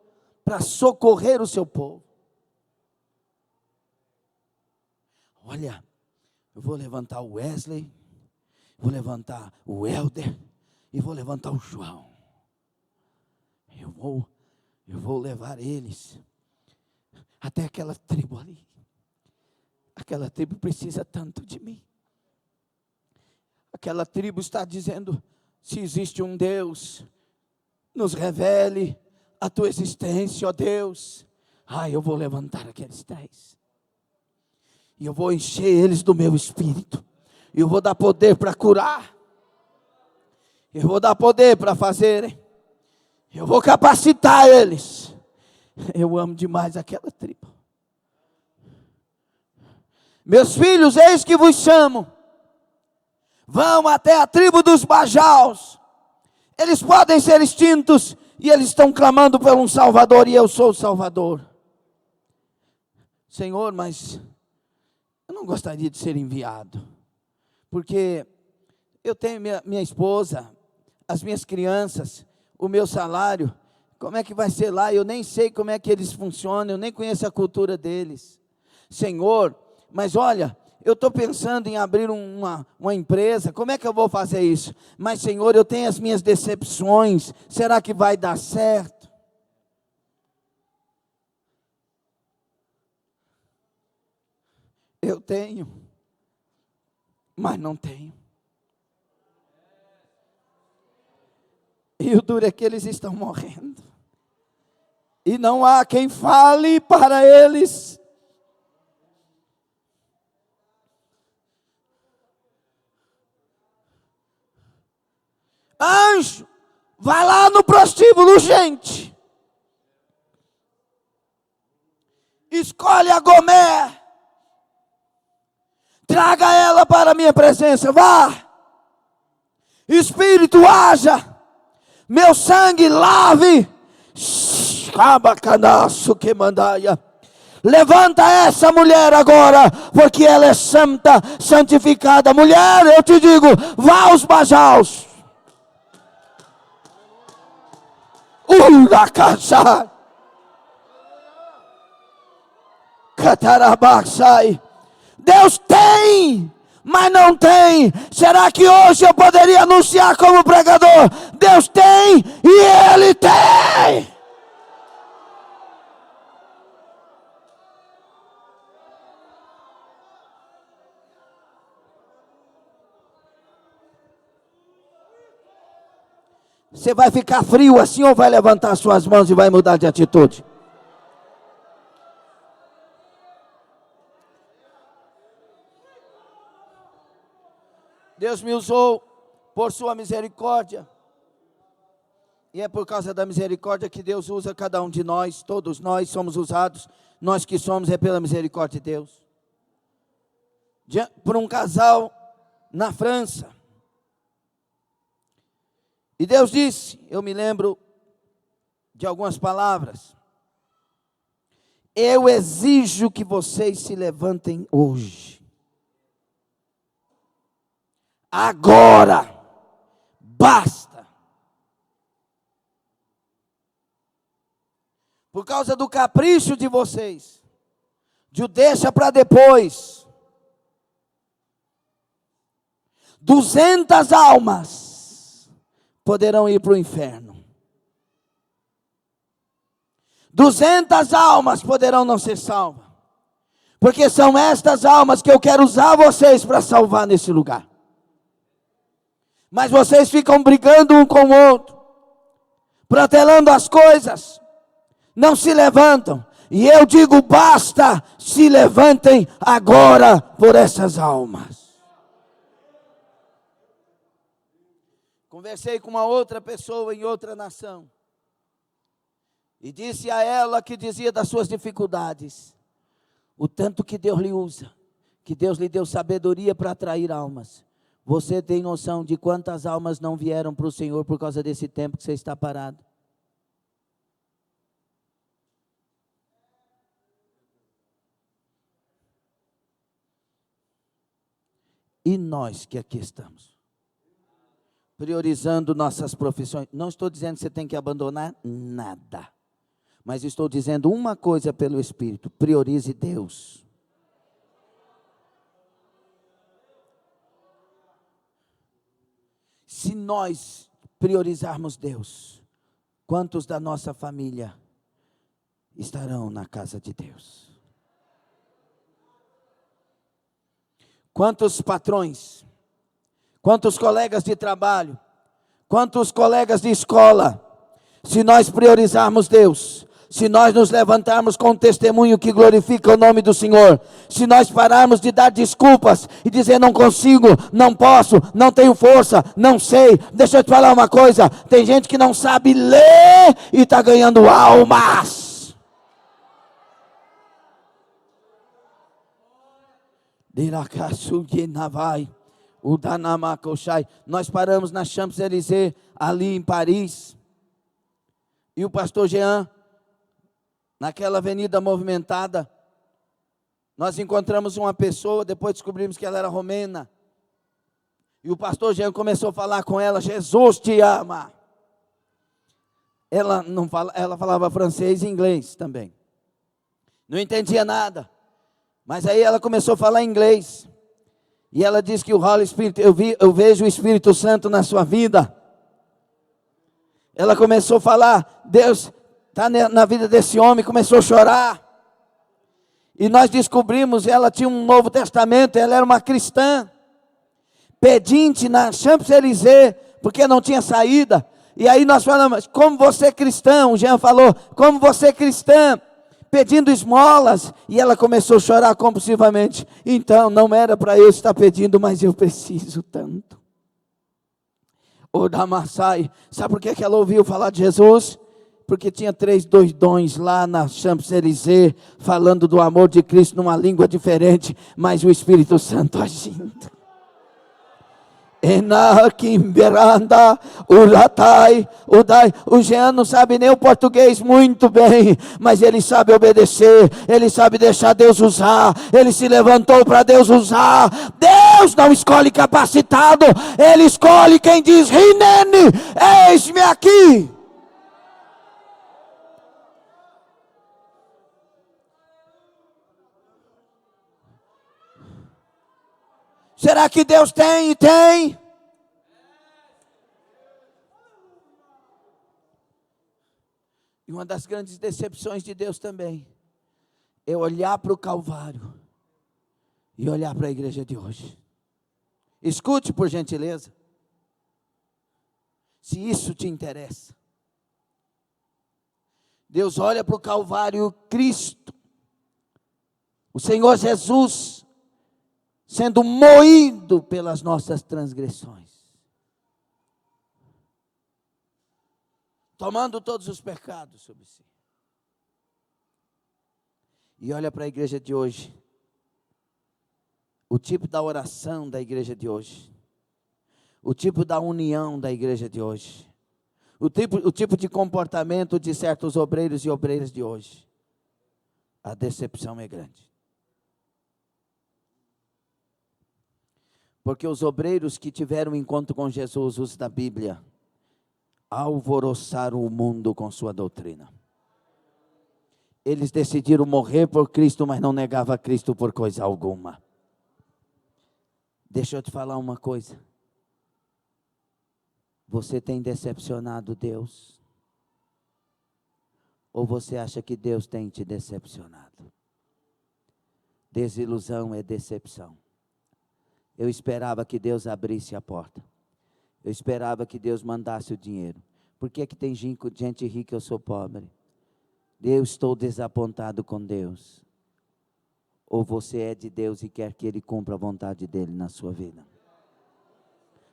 para socorrer o seu povo. Olha, eu vou levantar o Wesley, vou levantar o Helder e vou levantar o João. Eu vou levar eles até aquela tribo ali. Aquela tribo precisa tanto de mim. Aquela tribo está dizendo: se existe um Deus, nos revele a tua existência, ó Deus. Eu vou levantar aqueles 10. E eu vou encher eles do meu espírito. E eu vou dar poder para curar. Eu vou dar poder para fazerem. Eu vou capacitar eles. Eu amo demais aquela tribo. Meus filhos, eis que vos chamo. Vão até a tribo dos Bajaus. Eles podem ser extintos. E eles estão clamando por um Salvador. E eu sou o Salvador. Senhor, mas eu não gostaria de ser enviado. Porque eu tenho minha esposa, as minhas crianças, o meu salário. Como é que vai ser lá? Eu nem sei como é que eles funcionam. Eu nem conheço a cultura deles. Senhor, mas olha, eu estou pensando em abrir uma empresa. Como é que eu vou fazer isso? Mas Senhor, eu tenho as minhas decepções. Será que vai dar certo? Eu tenho, mas não tenho. E o duro é que eles estão morrendo. E não há quem fale para eles. Anjo, vai lá no prostíbulo, gente. Escolhe a Gomer. Traga ela para a minha presença, vá. Espírito, haja. Meu sangue lave. Cabacanaço que mandaia. Levanta essa mulher agora, porque ela é santa, santificada. Mulher, eu te digo, vá aos Bajaus. Uracachai. Catarabaxai. Deus tem, mas não tem. Será que hoje eu poderia anunciar como pregador? Deus tem e Ele tem. Você vai ficar frio assim ou vai levantar suas mãos e vai mudar de atitude? Deus me usou por sua misericórdia. E é por causa da misericórdia que Deus usa cada um de nós. Todos nós somos usados. Nós que somos é pela misericórdia de Deus. Por um casal na França. E Deus disse, eu me lembro de algumas palavras. Eu exijo que vocês se levantem hoje. Agora. Basta. Por causa do capricho de vocês. De o deixa para depois. 200 almas poderão ir para o inferno. 200 almas poderão não ser salvas. Porque são estas almas que eu quero usar vocês para salvar nesse lugar. Mas vocês ficam brigando um com o outro, protelando as coisas, não se levantam. E eu digo, basta, se levantem agora por essas almas. Conversei com uma outra pessoa em outra nação. E disse a ela que dizia das suas dificuldades. O tanto que Deus lhe usa. Que Deus lhe deu sabedoria para atrair almas. Você tem noção de quantas almas não vieram para o Senhor por causa desse tempo que você está parado? E nós que aqui estamos, priorizando nossas profissões. Não estou dizendo que você tem que abandonar nada. Mas estou dizendo uma coisa pelo Espírito. Priorize Deus. Se nós priorizarmos Deus, quantos da nossa família estarão na casa de Deus? Quantos patrões, quantos colegas de trabalho, quantos colegas de escola, se nós priorizarmos Deus, se nós nos levantarmos com um testemunho que glorifica o nome do Senhor, se nós pararmos de dar desculpas e dizer não consigo, não posso, não tenho força, não sei, deixa eu te falar uma coisa, tem gente que não sabe ler e está ganhando almas. Nós paramos na Champs-Élysées, ali em Paris, e o pastor Jean, naquela avenida movimentada, nós encontramos uma pessoa, depois descobrimos que ela era romena, e o pastor Jean começou a falar com ela, Jesus te ama. Ela falava francês e inglês também, não entendia nada, mas aí ela começou a falar inglês, e ela disse que o Holy Spirit, eu vejo o Espírito Santo na sua vida. Ela começou a falar, Deus está na vida desse homem, começou a chorar. E nós descobrimos, ela tinha um Novo Testamento, ela era uma cristã, pedinte na Champs-Élysées, porque não tinha saída. E aí nós falamos, como você é cristã? O Jean falou, como você é cristã? Pedindo esmolas. E ela começou a chorar compulsivamente. Então, não era para eu estar pedindo, mas eu preciso tanto. O Damassai, sabe por que ela ouviu falar de Jesus? Porque tinha 3 doidões lá na Champs-Élysées, falando do amor de Cristo numa língua diferente, mas o Espírito Santo agindo. O Jean não sabe nem o português muito bem, mas ele sabe obedecer, ele sabe deixar Deus usar, ele se levantou para Deus usar. Deus não escolhe capacitado, ele escolhe quem diz, Rinene, eis-me aqui. Será que Deus tem? Tem. E uma das grandes decepções de Deus também é olhar para o Calvário e olhar para a igreja de hoje. Escute, por gentileza, se isso te interessa. Deus olha para o Calvário, Cristo, o Senhor Jesus, sendo moído pelas nossas transgressões, tomando todos os pecados sobre si. E olha para a igreja de hoje, o tipo da oração da igreja de hoje, o tipo da união da igreja de hoje, o tipo de comportamento de certos obreiros e obreiras de hoje. A decepção é grande. Porque os obreiros que tiveram encontro com Jesus, os da Bíblia, alvoroçaram o mundo com sua doutrina. Eles decidiram morrer por Cristo, mas não negavam Cristo por coisa alguma. Deixa eu te falar uma coisa. Você tem decepcionado Deus? Ou você acha que Deus tem te decepcionado? Desilusão é decepção. Eu esperava que Deus abrisse a porta. Eu esperava que Deus mandasse o dinheiro. Por que tem gente rica e eu sou pobre? Eu estou desapontado com Deus. Ou você é de Deus e quer que Ele cumpra a vontade dEle na sua vida?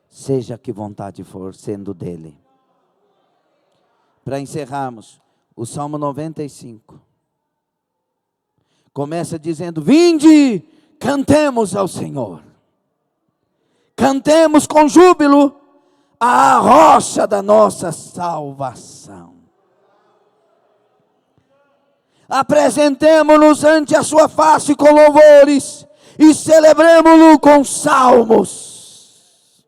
Seja que vontade for, sendo dEle. Para encerrarmos, o Salmo 95. Começa dizendo, vinde, cantemos ao Senhor. Cantemos com júbilo a rocha da nossa salvação. Apresentemo-nos ante a sua face com louvores e celebremo-lo com salmos.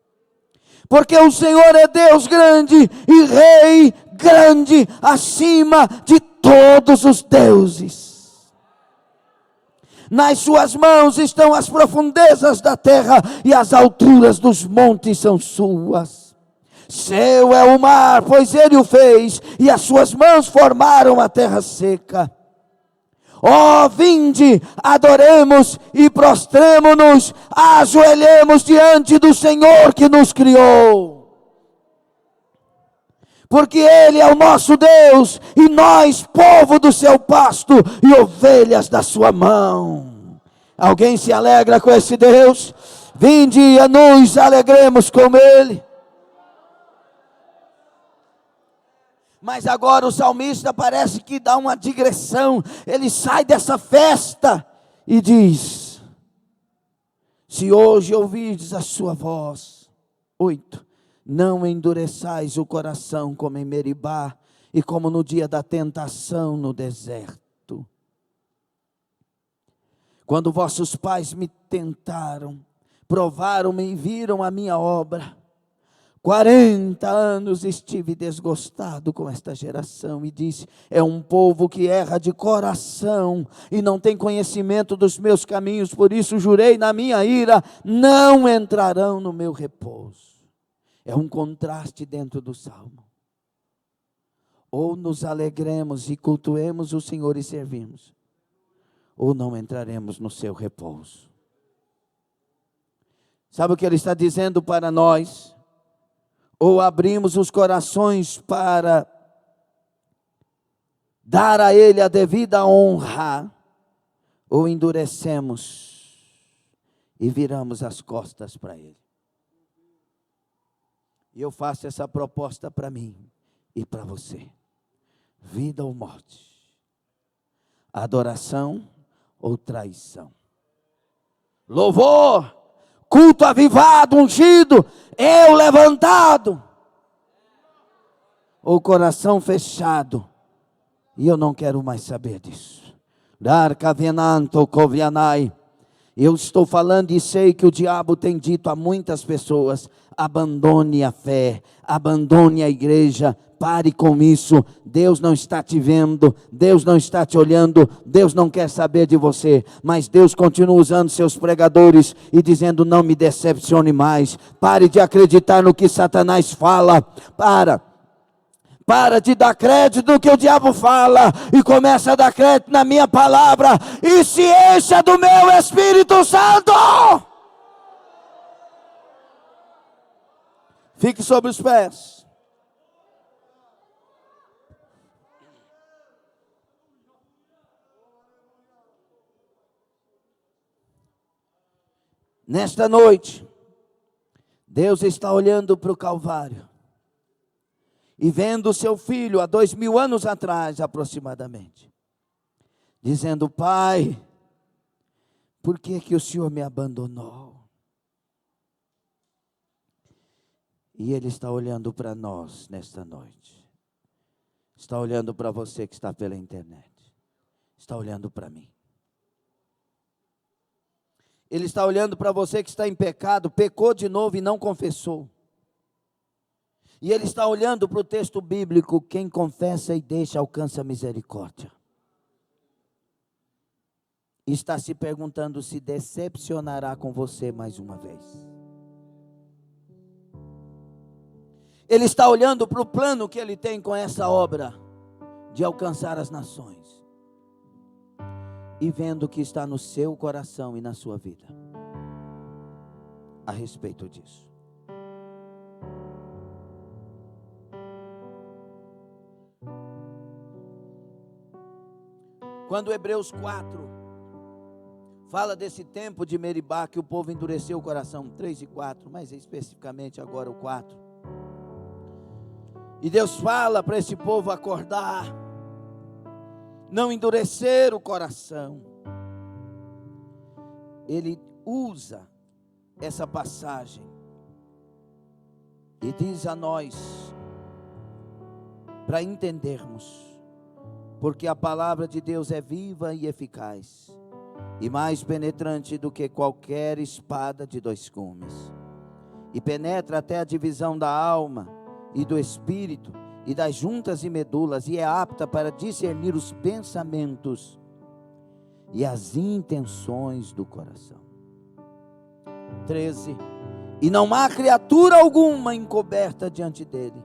Porque o Senhor é Deus grande e Rei grande acima de todos os deuses. Nas suas mãos estão as profundezas da terra e as alturas dos montes são suas. Seu é o mar, pois Ele o fez, e as suas mãos formaram a terra seca. Ó, vinde, adoremos e prostremo-nos, ajoelhemos diante do Senhor que nos criou. porque Ele é o nosso Deus, e nós, povo do seu pasto, e ovelhas da sua mão. Alguém se alegra com esse Deus? Vinde e nos alegremos com Ele. Mas agora o salmista parece que dá uma digressão. Ele sai dessa festa e diz: se hoje ouvirdes a sua voz, 8, não endureçais o coração como em Meribá, e como no dia da tentação no deserto, quando vossos pais me tentaram, provaram-me e viram a minha obra. 40 anos estive desgostado com esta geração, e disse: é um povo que erra de coração, e não tem conhecimento dos meus caminhos, por isso jurei na minha ira, não entrarão no meu repouso. É um contraste dentro do Salmo. Ou nos alegremos e cultuemos o Senhor e servimos, ou não entraremos no seu repouso. Sabe o que ele está dizendo para nós? Ou abrimos os corações para dar a Ele a devida honra, ou endurecemos e viramos as costas para Ele. E eu faço essa proposta para mim e para você: vida ou morte, adoração ou traição, louvor, culto avivado, ungido, eu levantado, ou coração fechado, e eu não quero mais saber disso. Dar cavenanto covianai. Eu estou falando e sei que o diabo tem dito a muitas pessoas: abandone a fé, abandone a igreja, pare com isso. Deus não está te vendo, Deus não está te olhando, Deus não quer saber de você. Mas Deus continua usando seus pregadores e dizendo: não me decepcione mais. Pare de acreditar no que Satanás fala. Para de dar crédito no que o diabo fala e começa a dar crédito na minha palavra, e se encha do meu Espírito Santo. Fique sobre os pés. Nesta noite, Deus está olhando para o Calvário e vendo o seu filho há 2000 anos atrás aproximadamente, dizendo: Pai, por que o Senhor me abandonou? E Ele está olhando para nós nesta noite, está olhando para você que está pela internet, está olhando para mim. Ele está olhando para você que está em pecado, pecou de novo e não confessou. E Ele está olhando para o texto bíblico: quem confessa e deixa alcança misericórdia. E está se perguntando se decepcionará com você mais uma vez. Ele está olhando para o plano que Ele tem com essa obra de alcançar as nações, e vendo o que está no seu coração e na sua vida a respeito disso. Quando Hebreus 4 fala desse tempo de Meribá, que o povo endureceu o coração, 3 e 4, mas especificamente agora o 4. E Deus fala para esse povo acordar, não endurecer o coração. Ele usa essa passagem e diz a nós, para entendermos, porque a palavra de Deus é viva e eficaz, e mais penetrante do que qualquer espada de 2 gumes, e penetra até a divisão da alma e do espírito, e das juntas e medulas, e é apta para discernir os pensamentos e as intenções do coração. 13. E não há criatura alguma encoberta diante dele,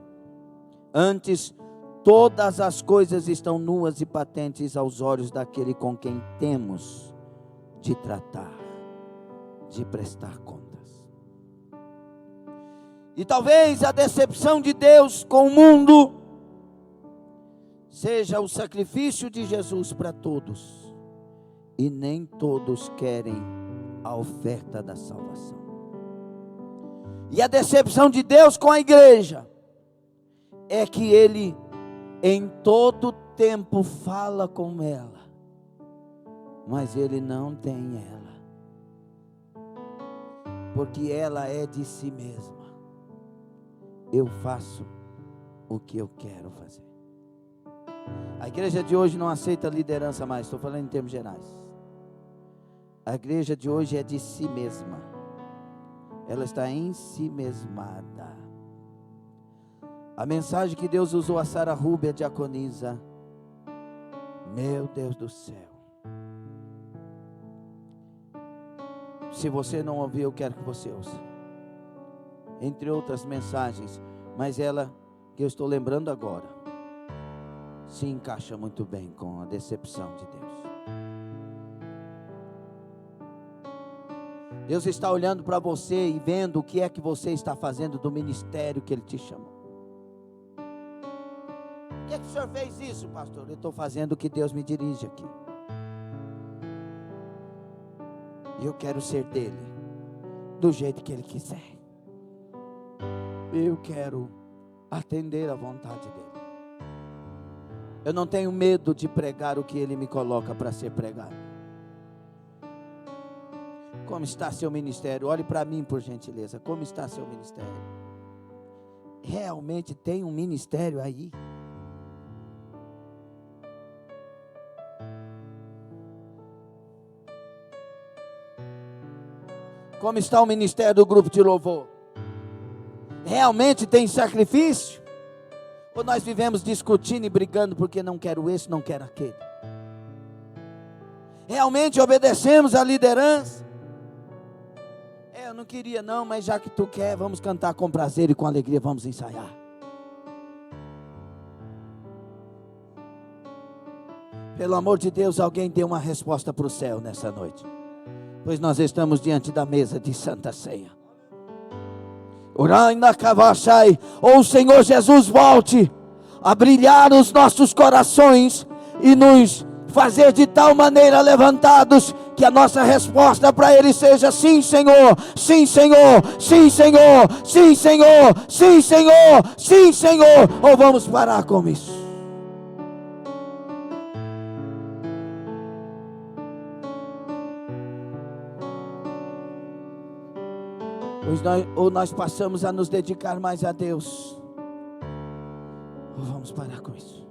antes todas as coisas estão nuas e patentes aos olhos daquele com quem temos de tratar, de prestar contas. E talvez a decepção de Deus com o mundo seja o sacrifício de Jesus para todos, e nem todos querem a oferta da salvação. E a decepção de Deus com a igreja é que Ele em todo tempo fala com ela, mas Ele não tem ela, porque ela é de si mesma. Eu faço o que eu quero fazer. A igreja de hoje não aceita liderança mais, estou falando em termos gerais. A igreja de hoje é de si mesma. Ela está em si mesmada. A mensagem que Deus usou a Sara Rúbia, a diaconisa, meu Deus do céu. Se você não ouviu, eu quero que você ouça. Entre outras mensagens, mas ela que eu estou lembrando agora, se encaixa muito bem com a decepção de Deus. Deus está olhando para você e vendo o que é que você está fazendo do ministério que Ele te chamou. Por que o senhor fez isso, pastor? Eu estou fazendo o que Deus me dirige aqui. E eu quero ser dele, do jeito que Ele quiser. Eu quero atender à vontade dele. Eu não tenho medo de pregar o que Ele me coloca para ser pregado. Como está seu ministério? Olhe para mim, por gentileza. Como está seu ministério? Realmente tem um ministério aí? Como está o ministério do grupo de louvor? Realmente tem sacrifício? Ou nós vivemos discutindo e brigando porque não quero esse, não quero aquele? Realmente obedecemos à liderança? Eu não queria não, mas já que tu quer, vamos cantar com prazer e com alegria, vamos ensaiar. Pelo amor de Deus, alguém dê uma resposta para o céu nessa noite, pois nós estamos diante da mesa de Santa Ceia. Ou o Senhor Jesus volte a brilhar nos nossos corações e nos fazer de tal maneira levantados que a nossa resposta para Ele seja sim, Senhor, sim, Senhor, sim, Senhor, sim, Senhor, sim, Senhor, sim, Senhor. Ou vamos parar com isso? Ou nós passamos a nos dedicar mais a Deus, ou vamos parar com isso.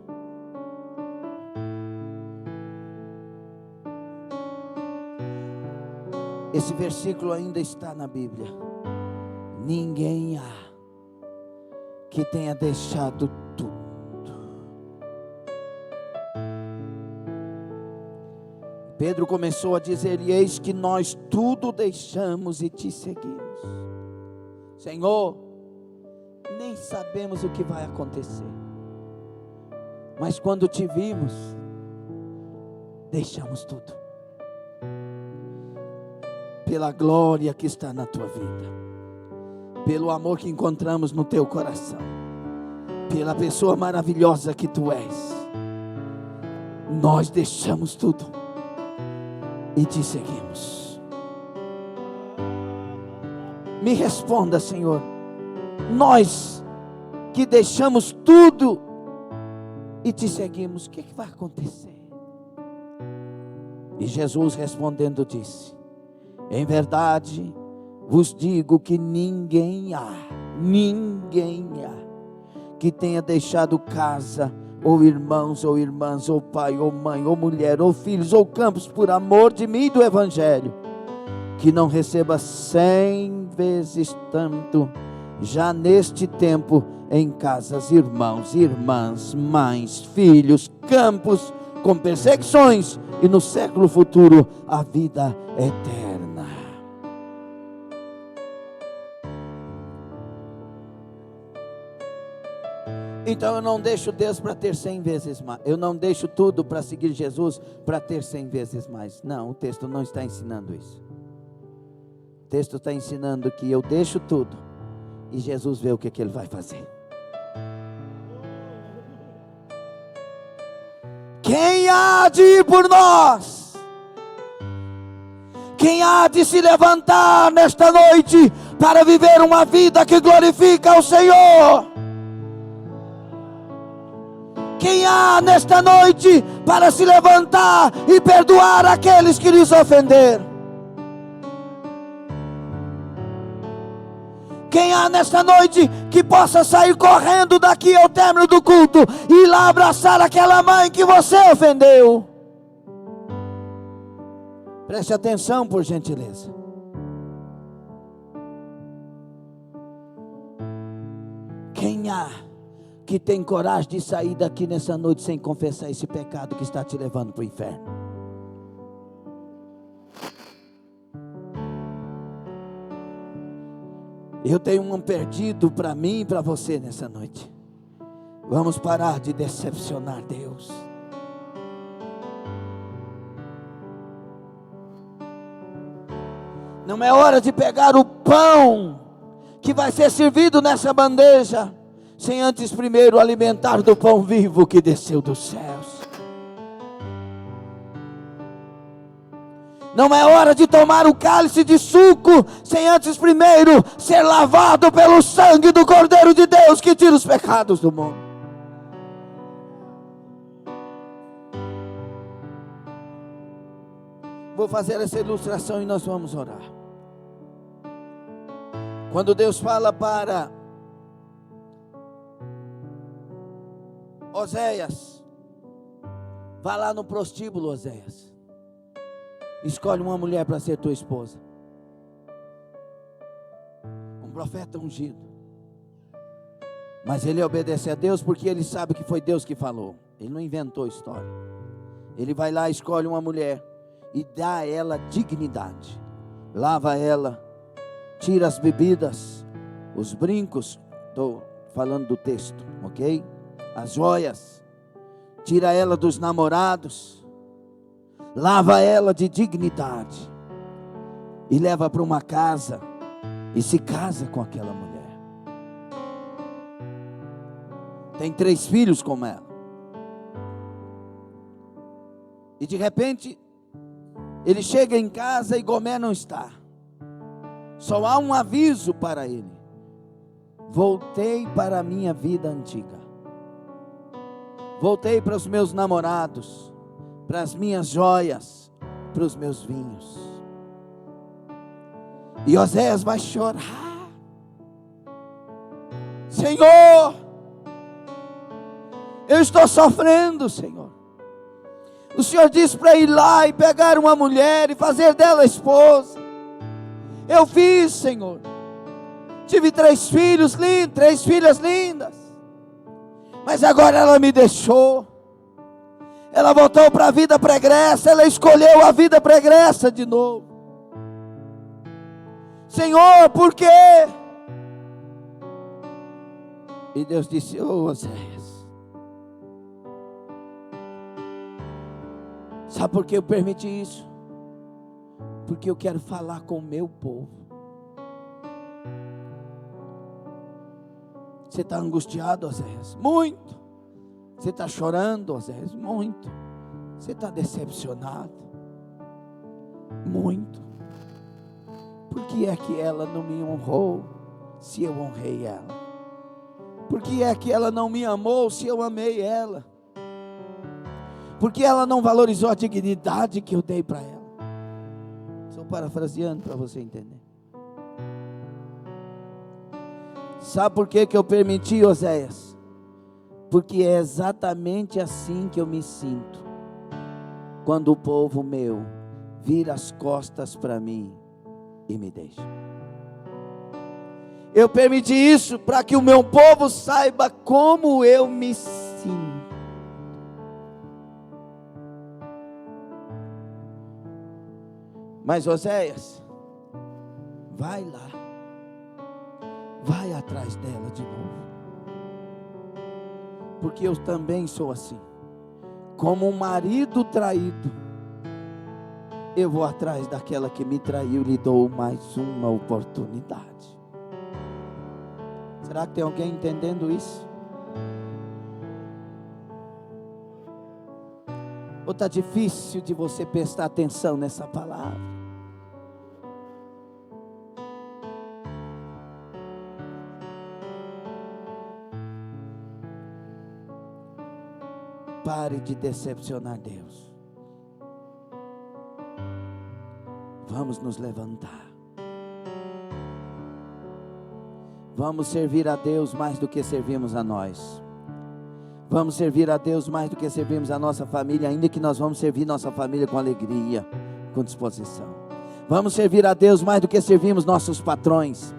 Esse versículo ainda está na Bíblia. Ninguém há que tenha deixado tudo. Pedro começou a dizer: e eis que nós tudo deixamos e te seguimos. Senhor, nem sabemos o que vai acontecer, mas quando te vimos, deixamos tudo. Pela glória que está na tua vida, pelo amor que encontramos no teu coração, pela pessoa maravilhosa que tu és, nós deixamos tudo e te seguimos. Me responda, Senhor, nós que deixamos tudo e te seguimos, o que vai acontecer? E Jesus respondendo disse: em verdade vos digo que ninguém há que tenha deixado casa, ou irmãos, ou irmãs, ou pai, ou mãe, ou mulher, ou filhos, ou campos, por amor de mim e do Evangelho, que não receba 100 vezes tanto, já neste tempo, em casas, irmãos, irmãs, mães, filhos, campos, com perseguições, e no século futuro, a vida eterna. Então eu não deixo Deus para ter 100 vezes mais. Eu não deixo tudo para seguir Jesus para ter 100 vezes mais. Não, o texto não está ensinando isso. O texto está ensinando que eu deixo tudo E Jesus vê o que ele vai fazer. Quem há de ir por nós? Quem há de se levantar nesta noite para viver uma vida que glorifica ao Senhor? Quem há nesta noite para se levantar e perdoar aqueles que lhes ofenderam? Quem há nesta noite que possa sair correndo daqui ao término do culto e ir lá abraçar aquela mãe que você ofendeu? Preste atenção, por gentileza. Quem há que tem coragem de sair daqui nessa noite sem confessar esse pecado que está te levando para o inferno? Eu tenho um perdido para mim e para você nessa noite. Vamos parar de decepcionar Deus. Não é hora de pegar o pão que vai ser servido nessa bandeja, sem antes primeiro alimentar do pão vivo que desceu dos céus. Não é hora de tomar o cálice de suco, sem antes primeiro ser lavado pelo sangue do Cordeiro de Deus, que tira os pecados do mundo. Vou fazer essa ilustração e nós vamos orar. Quando Deus fala para Oséias, vá lá no prostíbulo, Oséias, escolhe uma mulher para ser tua esposa, um profeta ungido. Mas ele obedece a Deus porque ele sabe que foi Deus que falou. Ele não inventou história. Ele vai lá, escolhe uma mulher e dá a ela dignidade, lava ela, tira as bebidas, os brincos, estou falando do texto, ok? As joias, tira ela dos namorados, lava ela de dignidade e leva para uma casa e se casa com aquela mulher. Tem 3 filhos com ela. E de repente ele chega em casa e Gomé não está. Só há um aviso para ele: voltei para a minha vida antiga. Voltei para os meus namorados, para as minhas joias, para os meus vinhos. E Oséias vai chorar: Senhor, eu estou sofrendo, Senhor. O Senhor disse para ir lá e pegar uma mulher e fazer dela esposa. Eu fiz, Senhor. Tive 3 filhos lindos, 3 filhas lindas. Mas agora ela me deixou. Ela voltou para a vida pregressa. Ela escolheu a vida pregressa de novo. Senhor, por quê? E Deus disse: ô Oséias, sabe por que eu permiti isso? Porque eu quero falar com o meu povo. Você está angustiado, Oséias? Muito. Você está chorando, Oséias? Muito. Você está decepcionado? Muito. Por que é que ela não me honrou se eu honrei ela? Por que é que ela não me amou se eu amei ela? Por que ela não valorizou a dignidade que eu dei para ela? Estou parafraseando para você entender. Sabe por que eu permiti, Oséias? Porque é exatamente assim que eu me sinto quando o povo meu vira as costas para mim e me deixa. Eu permiti isso para que o meu povo saiba como eu me sinto. Mas Oséias, vai lá, vai atrás dela de novo, porque eu também sou assim. Como um marido traído, eu vou atrás daquela que me traiu e lhe dou mais uma oportunidade. Será que tem alguém entendendo isso? Ou está difícil de você prestar atenção nessa palavra? Pare de decepcionar Deus. Vamos nos levantar. Vamos servir a Deus mais do que servimos a nós. Vamos servir a Deus mais do que servimos a nossa família, ainda que nós vamos servir nossa família com alegria, com disposição. Vamos servir a Deus mais do que servimos nossos patrões.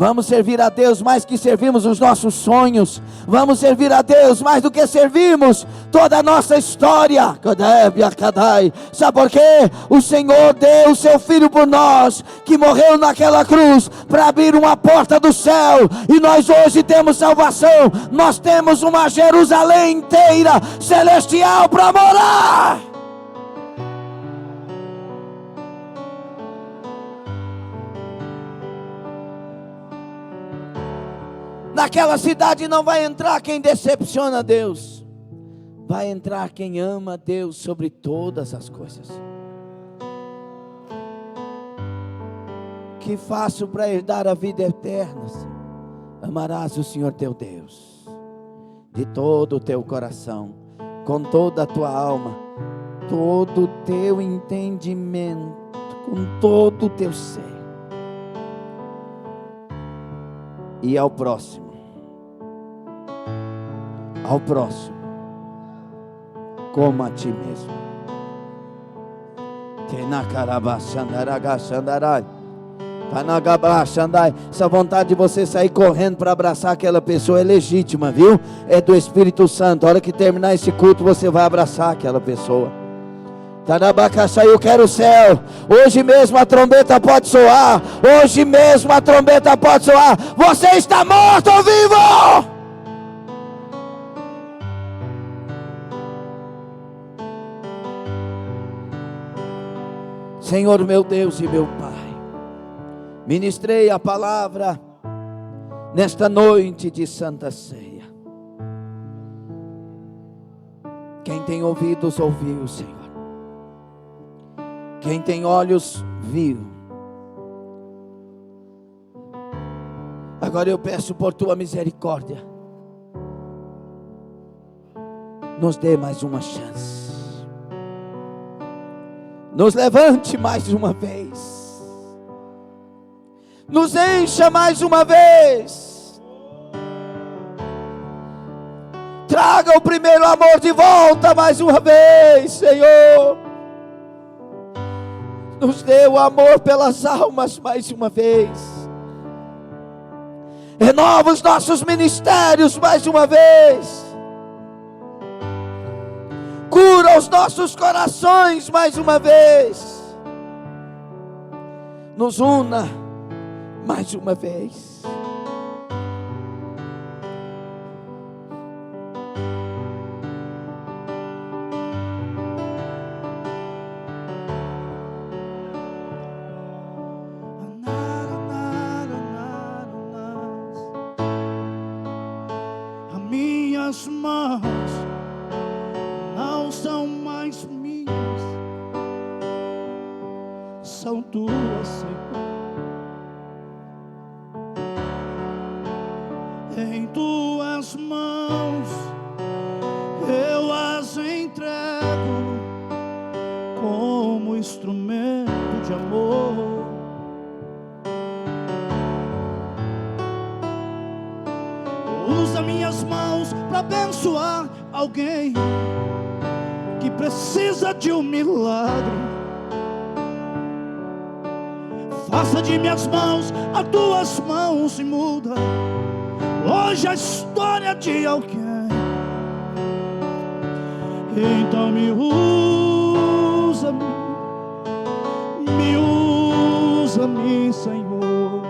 Vamos servir a Deus mais que servimos os nossos sonhos. Vamos servir a Deus mais do que servimos toda a nossa história. Sabe por quê? O Senhor deu o seu Filho por nós, que morreu naquela cruz para abrir uma porta do céu. E nós hoje temos salvação. Nós temos uma Jerusalém inteira, celestial, para morar. Naquela cidade não vai entrar quem decepciona Deus. Vai entrar quem ama Deus sobre todas as coisas. Que faço para herdar a vida eterna? Amarás o Senhor teu Deus de todo o teu coração, com toda a tua alma, todo o teu entendimento, com todo o teu ser. E ao próximo, como a ti mesmo. Essa vontade de você sair correndo para abraçar aquela pessoa é legítima, viu? É do Espírito Santo. A hora que terminar esse culto, você vai abraçar aquela pessoa. Eu quero o céu. Hoje mesmo a trombeta pode soar. Hoje mesmo a trombeta pode soar. Você está morto ou vivo? Senhor meu Deus e meu Pai, ministrei a palavra nesta noite de Santa Ceia. Quem tem ouvidos ouviu, Senhor. Quem tem olhos viu. Agora eu peço por tua misericórdia, nos dê mais uma chance. Nos levante mais uma vez. Nos encha mais uma vez. Traga o primeiro amor de volta mais uma vez, Senhor. Nos dê o amor pelas almas mais uma vez. Renova os nossos ministérios mais uma vez. Cura os nossos corações mais uma vez. Nos una mais uma vez. As minhas mãos não são mais minhas, são tuas, Senhor. Em tuas mãos eu as entrego como instrumento de amor. Usa minhas mãos para abençoar alguém que precisa de um milagre. Faça de minhas mãos as tuas mãos e muda hoje a história de alguém. Então me usa-me, Senhor.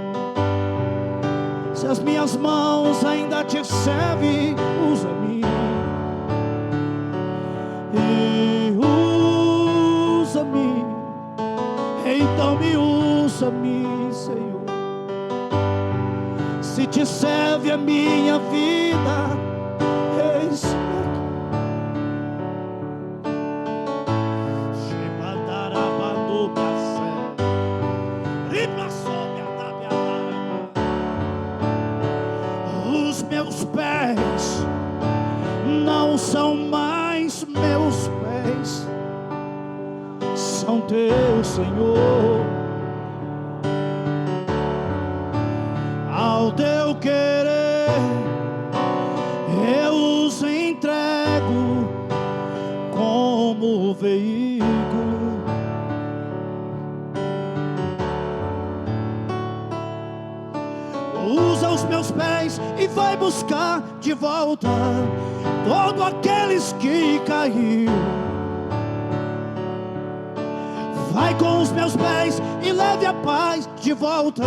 Se as minhas mãos ainda te servem, usa-me. Usa-me, então me usa-me, Senhor. Se te serve a minha vida, eis-me aqui. Os meus pés não são mais meus pés, são teus, Senhor. Ao teu querer eu os entrego como veículo. Usa os meus pés e vai buscar de volta todos aqueles que caíram. Vai com os meus pés e leve a paz de volta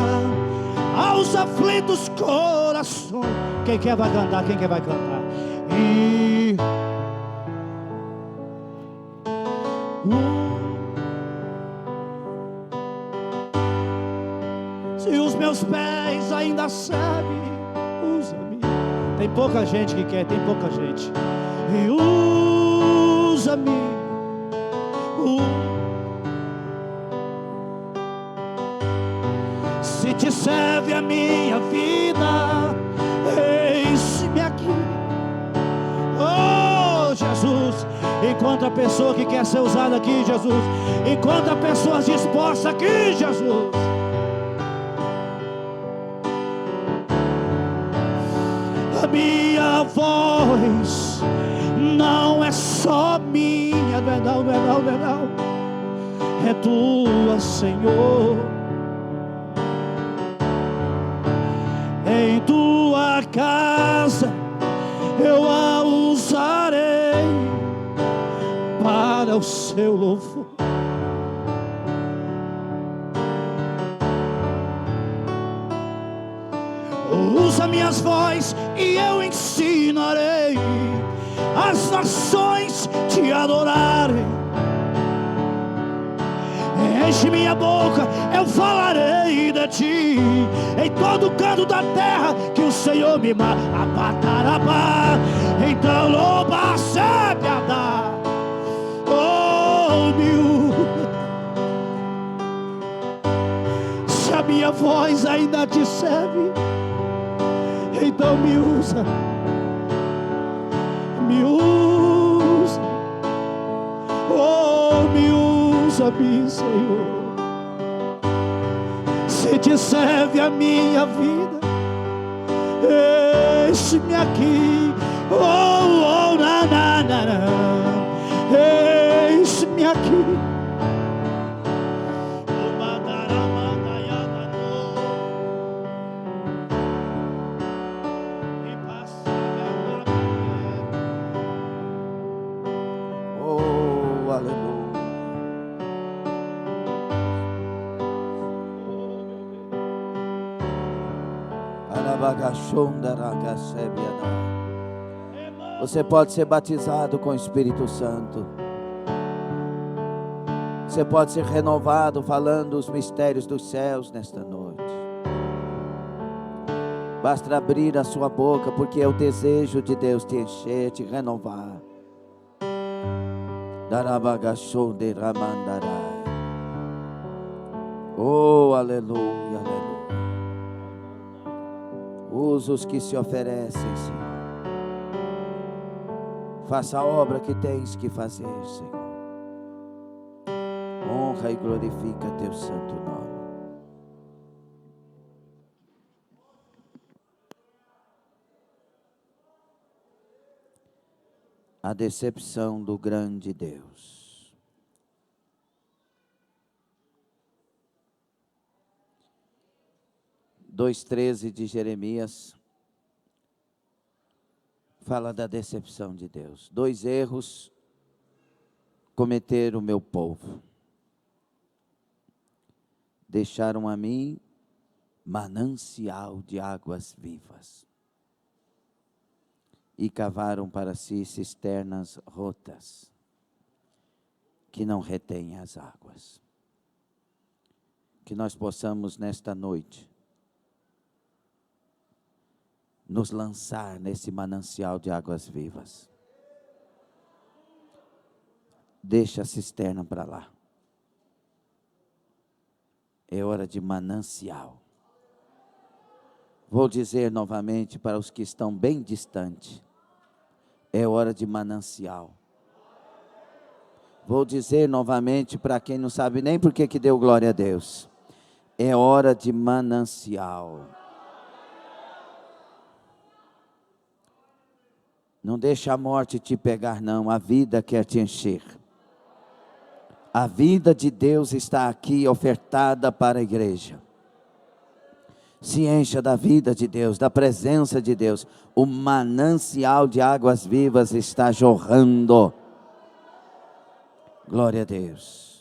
aos aflitos corações. Quem quer vai cantar? Quem quer vai cantar? E se os meus pés ainda servem, usa-me. Tem pouca gente que quer, tem pouca gente. E usa-me. Se te serve a minha vida, eis-me aqui. Oh, Jesus, encontra a pessoa que quer ser usada aqui, Jesus. Encontra pessoas dispostas aqui, Jesus. A minha voz não é só minha, não é não, não é não, não é não. É tua, Senhor. Em tua casa eu a usarei para o seu louvor. Usa minhas vozes e eu ensinarei as nações te adorarem. Enche minha boca, eu falarei de ti em todo canto da terra que o Senhor me manda. Então louva, sabe a dar. Oh, meu. Se a minha voz ainda te serve, então me usa. Me usa. Oh, me usa-me, Senhor. Se te serve a minha vida, eis-me aqui. Oh, oh, na, na, na, na. Eis-me aqui. Oh, aleluia. Você pode ser batizado com o Espírito Santo. Você pode ser renovado falando os mistérios dos céus nesta noite. Basta abrir a sua boca, porque é o desejo de Deus te encher, te renovar. Oh, aleluia, aleluia. Usa os que se oferecem, Senhor. Faça a obra que tens que fazer, Senhor. Honra e glorifica teu santo nome. A decepção do grande Deus. Dois 13 de Jeremias fala da decepção de Deus. 2 erros cometeram o meu povo. Deixaram a mim manancial de águas vivas e cavaram para si cisternas rotas que não retêm as águas. Que nós possamos nesta noite nos lançar nesse manancial de águas vivas. Deixa a cisterna para lá. É hora de manancial. Vou dizer novamente para os que estão bem distantes. É hora de manancial. Vou dizer novamente para quem não sabe nem por que deu glória a Deus. É hora de manancial. Não deixa a morte te pegar não, a vida quer te encher. A vida de Deus está aqui ofertada para a igreja. Se encha da vida de Deus, da presença de Deus. O manancial de águas vivas está jorrando. Glória a Deus.